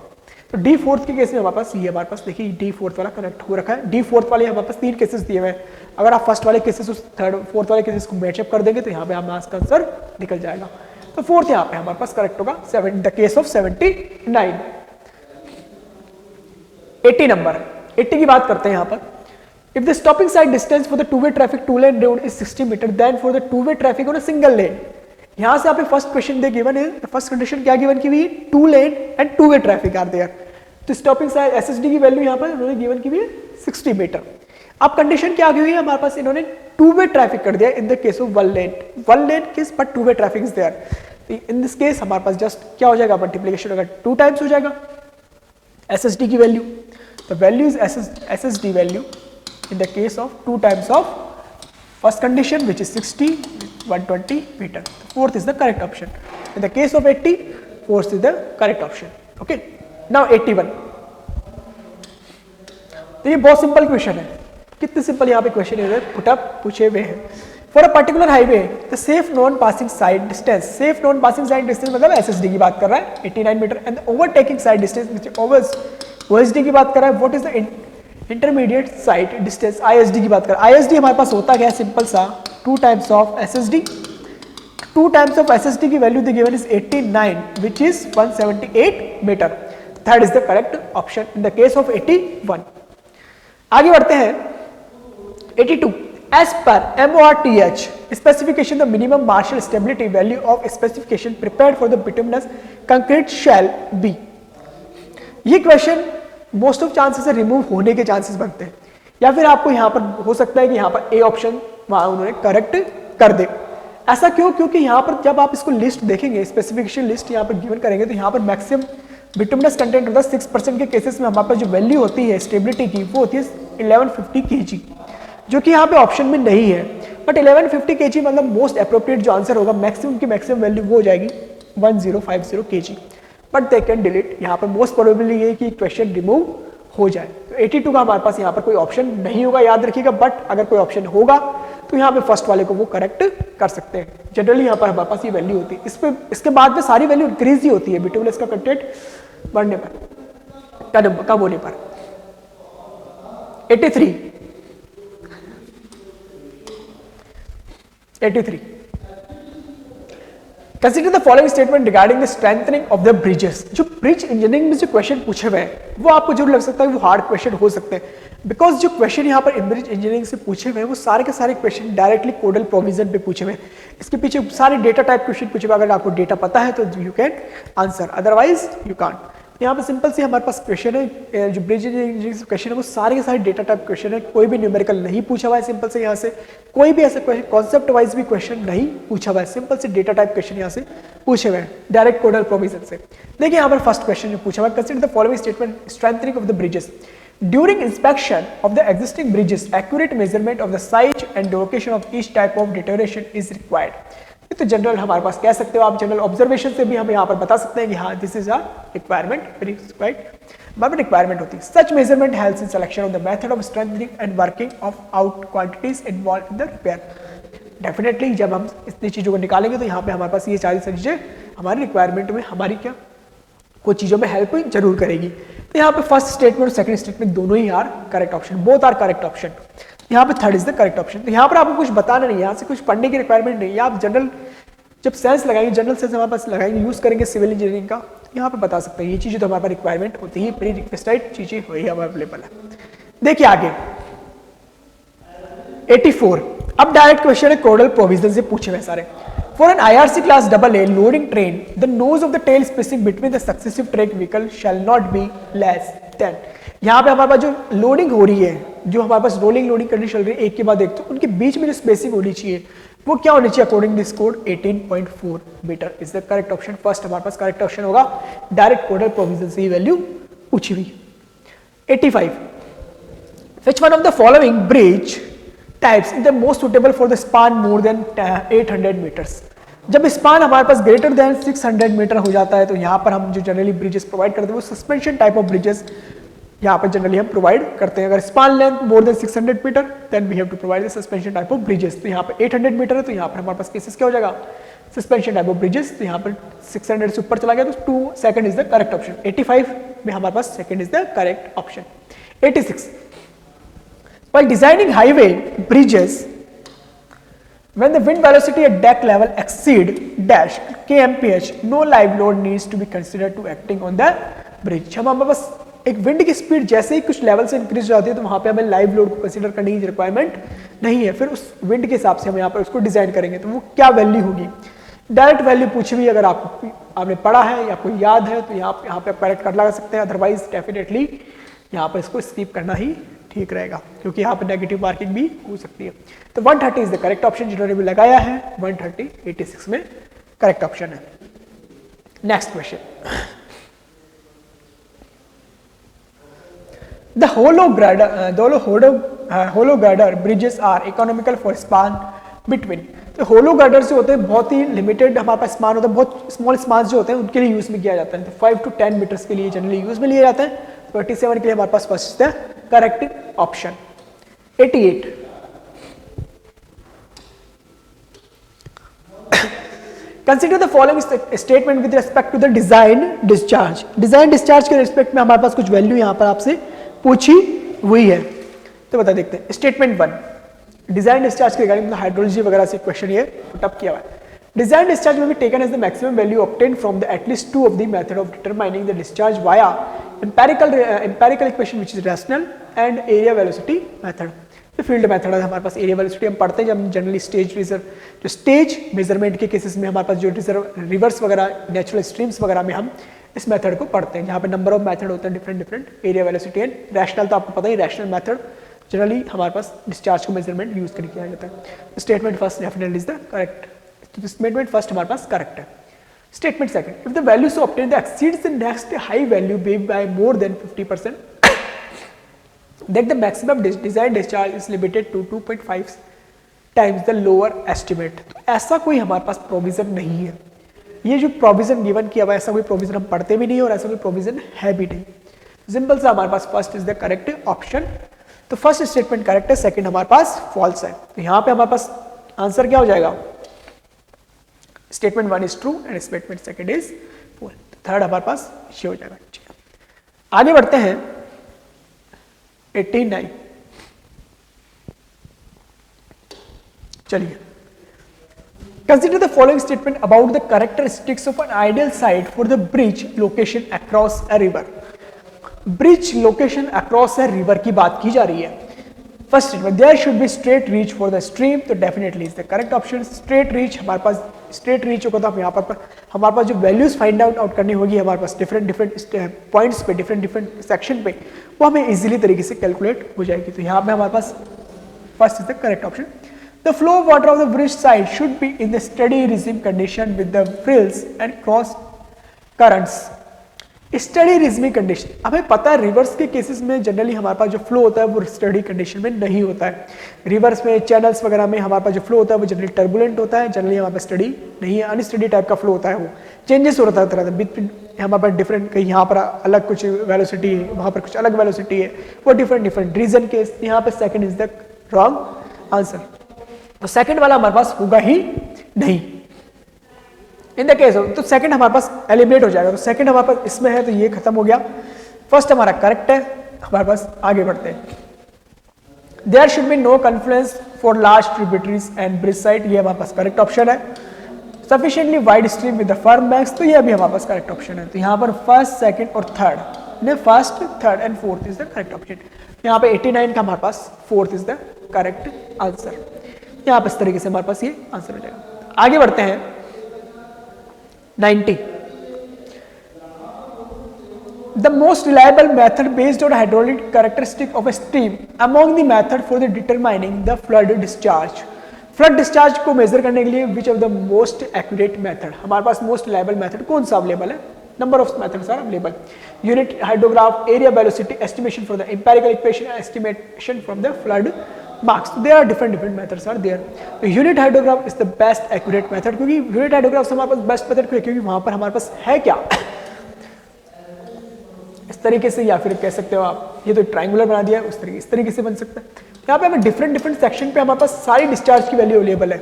तो डी फोर्थ के केस में हमारे पास ये हमारे पास देखिए डी फोर्थ वाला कनेक्ट हो रखा है. डी फोर्थ वाले हमारे पास 3 केसेस दिए हुए हैं. अगर आप फर्स्ट वाले केसेस उस थर्ड फोर्थ वाले केसेस को मैचअप कर देंगे तो यहाँ पे हमारा आंसर निकल जाएगा. तो फोर्थ यहाँ पे हमारे पास करेक्ट होगा 7 द केस ऑफ 79. 80 नंबर, 80 की बात करते हैं यहाँ पर. If the stopping sight distance for the two way traffic two lane road is 60 metre, then for the two way traffic on a single lane. यहाँ से आप फर्स्ट क्वेश्चन दे गिवन है, फर्स्ट कंडीशन क्या given की हुई है, two lane and two way traffic are there. तो stopping sight SSD की वैल्यू यहाँ पर उन्होंने गिवन की हुई है 60 मीटर. अब कंडीशन क्या हुई है हमारे पास, इन्होंने टू वे ट्रैफिक कर दिया in the case of one lane case, but two way traffic is there. In this case हमारे पास जस्ट क्या हो जाएगा, मल्टीप्लिकेशन होगा, 2 टाइम्स हो जाएगा एसएसडी की value. The value is SSD value in the case of 2 times of first condition which is 60, 120 meter. Fourth is the correct option. In the case of 80, fourth is the correct option. Okay. Now 81. तो ये बहुत simple question है. कितने simple यहाँ पे question है put up पूछे हुए हैं. For a particular highway the safe non passing sight distance, safe non passing sight distance मतलब एसएसडी की बात कर रहा है 89 metre, and overtaking sight distance which OSD की बात कर रहा है. What is the intermediate sight distance, ISD की बात कर. आईएसडी हमारे पास होता क्या है, सिंपल सा 2 times of SSD. 2 times of SSD की value the given is 89 which is 178 meter. That is the correct option in the case of 81. आगे बढ़ते हैं 82. As per MORTH specification the minimum Marshall stability value of specification prepared for the bituminous concrete shall be. ये question most of chances से remove होने के chances बनते हैं, या फिर आपको यहाँ पर हो सकता है कि यहाँ पर ए ऑप्शन वहां उन्होंने करेक्ट कर दे. ऐसा क्यों, क्योंकि यहाँ पर जब आप इसको लिस्ट देखेंगे, स्पेसिफिकेशन लिस्ट यहाँ पर गिवन करेंगे, तो यहाँ पर मैक्सिमम बिटुमिनस कंटेंट होता है 6% के केसेस में. हमारे पास जो वैल्यू होती है स्टेबिलिटी की वो होती है 1150 kg, जो कि यहाँ पे ऑप्शन में नहीं है. बट 1150 kg मतलब मोस्ट अप्रोप्रिएट जो आंसर होगा, मैक्सिमम की मैक्सिमम वैल्यू वो हो जाएगी 1050 kg. But they can delete. यहाँ पर मोस्ट प्रोबेबली ये कि क्वेश्चन रिमूव हो जाए. तो 82 का हमारे पास यहाँ पर कोई ऑप्शन नहीं होगा, याद रखिएगा. बट अगर कोई ऑप्शन होगा तो यहाँ पे फर्स्ट वाले को वो करेक्ट कर सकते हैं. जनरली यहाँ पर हमारे पास ये वैल्यू होती है. इसके बाद में सारी वैल्यू इंक्रीज ही होती है बिटुमिनस का कंटेंट बढ़ने पर, कम होने पर. 83. 83. Consider the following statement regarding the strengthening of the bridges. जो ब्रिज इंजीनियरिंग में जो क्वेश्चन पूछे हुए हैं वो आपको जरूर लग सकता है वो हार्ड क्वेश्चन हो सकते हैं, बिकॉज जो क्वेश्चन यहाँ पर ब्रिज इंजीनियरिंग से पूछे हुए हैं वो सारे के सारे क्वेश्चन डायरेक्टली कोडल प्रोविजन पे पूछे हुए हैं। इसके पीछे सारे डेटा टाइप क्वेश्चन पूछे हुए, अगर आपको डेटा पता है तो you can answer, otherwise you can't. यहाँ पे सिंपल से हमारे पास क्वेश्चन है, जो ब्रिज इंजीनियरिंग क्वेश्चन है वो सारे के सारे डेटा टाइप क्वेश्चन है, कोई भी न्यूमेरिकल नहीं पूछा हुआ है। सिंपल से यहाँ से कोई भी ऐसा कॉन्सेप्ट वाइज भी क्वेश्चन नहीं पूछा हुआ है, सिंपल से डेटा टाइप क्वेश्चन यहाँ से पूछे हुए हैं डायरेक्ट कोडल प्रोविजन से। देखिए यहाँ पर फर्स्ट क्वेश्चन जो पूछा हुआ है, consider the following statement strengthening of the bridges during inspection of the existing bridges accurate measurement of the size and location of each type of deterioration is required. तो general हमारे पास कह सकते हो आप, जनरल ऑब्जर्वेशन से भी हम यहाँ पर बता सकते हैं कि हाँ this is a requirement, requirement होती है। Such measurement helps in selection of the method of strengthening and working of out quantities involve in the repair. Definitely जब हम इतनी चीजों को निकालेंगे तो यहाँ पे हमारे पास ये सारी चीजें हमारी रिक्वायरमेंट में हमारी क्या कुछ चीजों में हेल्प जरूर करेगी। तो यहाँ पे फर्स्ट स्टेटमेंट और सेकंड स्टेटमेंट दोनों ही are correct option, both are correct option. यहाँ पे third is the correct option. तो यहाँ पर आपको कुछ बताना नहीं है, यहाँ से कुछ पढ़ने की रिक्वायरमेंट नहीं है। आप जनरल जब सेंस लगाएंगे, जनरल सेंस हमारे पास लगाएंगे, यूज करेंगे सिविल इंजीनियरिंग का, यहाँ पे बता सकते हैं ये चीजें तो हमारे पास रिक्वायरमेंट होती है, प्री रिक्वेस्टेड चीजें वही अवेलेबल है। देखिए आगे 84, अब डायरेक्ट क्वेश्चन है कोडल प्रोविजन से पूछे हुए सारे। For an IRC class AA loading train the nose of the tail spacing between the successive track vehicle shall not be less than. यहाँ पे हमारे पास जो लोडिंग हो रही है, जो हमारे पास रोलिंग लोडिंग करनी चल रही है एक के बाद एक, तो उनके बीच में जो स्पेसिंग होनी चाहिए वो क्या होनी चाहिए according this code 18.4 metre is the correct option. First हमारे पास करेक्ट ऑप्शन होगा, डायरेक्ट कोडल प्रोविजन से ही वैल्यू पूछी हुई। 85, which one of the following bridge types is the most suitable for the span more than 800 meters। जब span हमारे पास greater than 600 metre हो जाता है तो यहाँ पर हम जो जनरली ब्रिजेस प्रोवाइड करते हैं वो सस्पेंशन टाइप ऑफ ब्रिजेस यहाँ पर जनरली हम प्रोवाइड करते हैं। अगर span length more than 600 metre then we have to provide the suspension type of bridges. तो यहाँ पर 800 मीटर है तो यहाँ पर हमारे पास केसेस क्या हो जाएगा सस्पेंशन टाइप ऑफ ब्रिजेस। तो यहाँ पर 600 से ऊपर चला गया तो 2 second is the correct option. 85 में हमारे पास second is the correct option. 86, while designing highway bridges when the wind velocity at deck level exceed dash kmph no live load needs to be considered to acting on the bridge। हम हमारे पास एक wind की speed जैसे ही कुछ level से increase हो जाती है तो वहां पे हमें लाइव लोड को कंसीडर करने की रिक्वायरमेंट नहीं है। फिर उस विंड के हिसाब से हम यहाँ पर उसको डिजाइन करेंगे तो वो क्या वैल्यू होगी। डायरेक्ट वैल्यू पूछी हुई, अगर आपने पढ़ा है या आपको याद है तो यहाँ पे आप करेक्ट कर लगा सकते हैं, अदरवाइज डेफिनेटली यहाँ पर इसको स्किप करना ही ठीक रहेगा क्योंकि यहाँ पर नेगेटिव मार्किंग भी हो सकती है। तो 130 इज द करेक्ट ऑप्शन, जिन्होंने भी लगाया है 130 86 में करेक्ट ऑप्शन है। Next question, the hollow girder bridges are economical for span between. तो होलो गर्डर जो होते हैं बहुत ही लिमिटेड हमारे पास स्पान होता है, बहुत स्मॉल स्पान जो होते हैं उनके लिए यूज में किया जाता है। तो 5 to 10 मीटर्स के लिए जनरली यूज में लिए जाते हैं। 27 के लिए हमारे पास फर्स्ट है correct option. 88, consider the following statement with respect to the design discharge. Design discharge के रिस्पेक्ट में हमारे पास कुछ वैल्यू यहां पर आपसे पूछी हुई है, तो बता देखते हैं। स्टेटमेंट 1, डिजाइन डिस्चार्ज के रिगार्डिंग हाइड्रोलॉजी वगैरह से क्वेश्चन ये पुटअप किया हुआ है। Design discharge may be taken as the maximum value obtained from the at least 2 of the method of determining the discharge via empirical equation which is rational and area velocity method। तो field method है हमारे पास, area velocity हम पढ़ते हैं जब generally stage reserve जो stage measurement के cases में हमारे पास जो रिवर्स वगैरह नेचुरल स्ट्रीम्स वगैरह में हम इस मेथड को पढ़ते हैं जहाँ पे नंबर ऑफ मेथड होते हैं different area velocity and rational. तो आपको पता ही रैशनल मेथड जनरली हमारे पास डिस्चार्ज को मेजरमेंट यूज करके किया जाता है। Statement first definitely is the correct, तो स्टेटमेंट फर्स्ट हमारे पास करेक्ट है। Statement second, if the value so obtained exceeds the next high value by more than 50% then the maximum design discharge is limited to 2.5 times the lower estimate। तो ऐसा कोई हमारे पास provision नहीं है, ये जो प्रोविजन गिवन किया हुआ है ऐसा कोई प्रोविजन हम पढ़ते भी नहीं और ऐसा कोई प्रोविजन है भी नहीं। सिंपल सा हमारे पास first is the correct option. तो फर्स्ट स्टेटमेंट करेक्ट है, सेकंड हमारे पास फॉल्स है। तो यहाँ पे हमारे पास आंसर क्या हो जाएगा, statement 1 is true and statement second is false. Third हमारे पास ये हो जाएगा। आगे बढ़ते हैं 89। चलिए Consider the following statement about the characteristics of an ideal site for the bridge location across a river. Bridge location across a river की बात की जा रही है. First statement, there should be straight reach for the stream, तो definitely is the correct option. Straight reach हमारे पास straight reach होगा तो हम यहाँ पर हमारे पास जो values find out करनी होगी हमारे पास different points पे different section पे वो हमें easily तरीके से calculate हो जाएगी. तो यहाँ पे हमारे पास first is the correct option. The flow of water of the bridge side should be in the steady rhythm condition with the frills and cross currents. Study rhythmic condition, हमें पता है रिवर्स के केसेस में generally हमारे पास जो flow होता है वो स्टडी कंडीशन में नहीं होता है. रिवर्स में चैनल्स वगैरह में हमारे पास जो फ्लो होता है वो जनरली टर्बुलेंट होता है, जनरली हमारे पास स्टडी नहीं है, अनस्टडी टाइप का फ्लो होता है, वो चेंजेस हो रहा था हमारे पास डिफरेंट, कहीं यहाँ पर अलग कुछ वेलोसिटी है, वहाँ पर कुछ अलग वेलोसिटी है, वो डिफरेंट रीजन के. यहाँ पर second is the wrong answer. तो सेकेंड वाला हमारे पास होगा ही नहीं इन द केस. तो सेकंड हमारे पास एलिमिनेट हो जाएगा. तो सेकंड हमारे पास इसमें है तो ये खत्म हो गया. फर्स्ट हमारा करेक्ट है. हमारे पास आगे बढ़ते हैं. There should be no confluence for large tributaries and bridge side, ये हमारे पास करेक्ट ऑप्शन है. Sufficiently wide stream with the firm banks, तो ये भी हमारे पास करेक्ट ऑप्शन है. तो यहाँ पर फर्स्ट सेकंड और थर्ड ने first third and fourth is the correct option. यहाँ पे 89 का हमारे पास fourth is the correct answer. यहाँ पर इस तरीके से हमारे पास ये आंसर हो जाएगा. आगे बढ़ते हैं. 90. The most reliable method based on hydraulic characteristic of a stream among the method for the determining the flood discharge. Flood discharge को मेजर करने के लिए which of the most accurate method, हमारे पास most reliable method कौन सा available है? Number of methods are available. Unit hydrograph, area velocity, estimation for the empirical equation, estimation from the flood marks. There are different methods are there. तो unit hydrograph is the best accurate method, क्योंकि unit hydrograph से हमारे पास best method क्योंकि वहां पर हमारे पास है क्या इस तरीके से, या फिर कह सकते हो आप ये तो ट्रायंगुलर बना दिया है उस तरीके, इस तरीके से बन सकता है. यहाँ पे हमें डिफरेंट सेक्शन पे हमारे पास सारी डिस्चार्ज की वैल्यू अवेलेबल है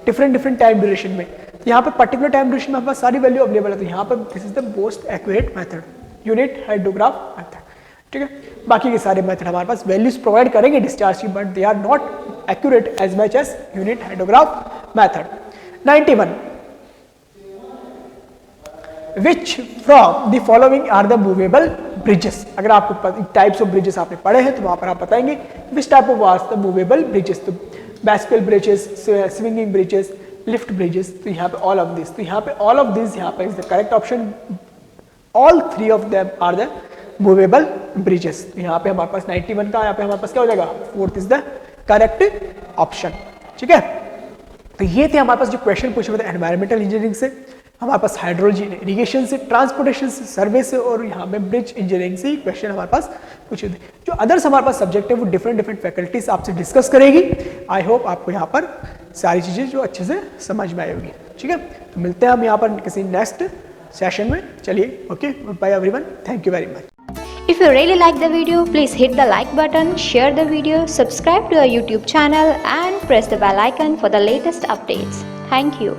डिफरेंट टाइम ड्यूरेशन में. यहाँ पे पर्टिकुलर टाइम ड्यूरेशन में हमारे पास सारी वैल्यू अवेलेबल है. तो यहाँ पर this is the most accurate method, unit hydrograph method. ठीक है, बाकी के सारे मेथड हमारे पास वैल्यूज प्रोवाइड करेंगे डिस्चार्ज की, but they are not accurate as much as unit hydrograph method. 91. Which from the following are the movable bridges? अगर आपको टाइप्स ऑफ ब्रिजेस आपने पढ़े हैं तो वहां पर आप बताएंगे which type of are the movable bridges. तो bascule bridges, swinging bridges, lift bridges. तो यहाँ पे all of this, तो यहाँ पे all of these यहाँ पे is the correct option. All three of them are the movable bridges. यहाँ पे हमारे पास 91 का, यहाँ पे हमारे पास क्या हो जाएगा? Fourth is the correct option. ठीक है, तो ये थे हमारे पास जो क्वेश्चन पूछे हुए थे एनवायरमेंटल इंजीनियरिंग से, हमारे पास हाइड्रोलॉजी इरिगेशन से, ट्रांसपोर्टेशन से, सर्वे से, और यहाँ पे ब्रिज इंजीनियरिंग से क्वेश्चन हमारे पास पूछे थे. जो अदर्स हमारे पास सब्जेक्ट है वो डिफरेंट फैकल्टीज आपसे डिस्कस करेगी. आई होप आपको यहाँ पर सारी चीजें जो अच्छे से समझ में आई होगी. ठीक है, तो मिलते हैं हम यहाँ पर किसी नेक्स्ट सेशन में. चलिए, okay, bye everyone, thank you very much. If you really like the video, please hit the like button, share the video, subscribe to our YouTube channel and press the bell icon for the latest updates. Thank you.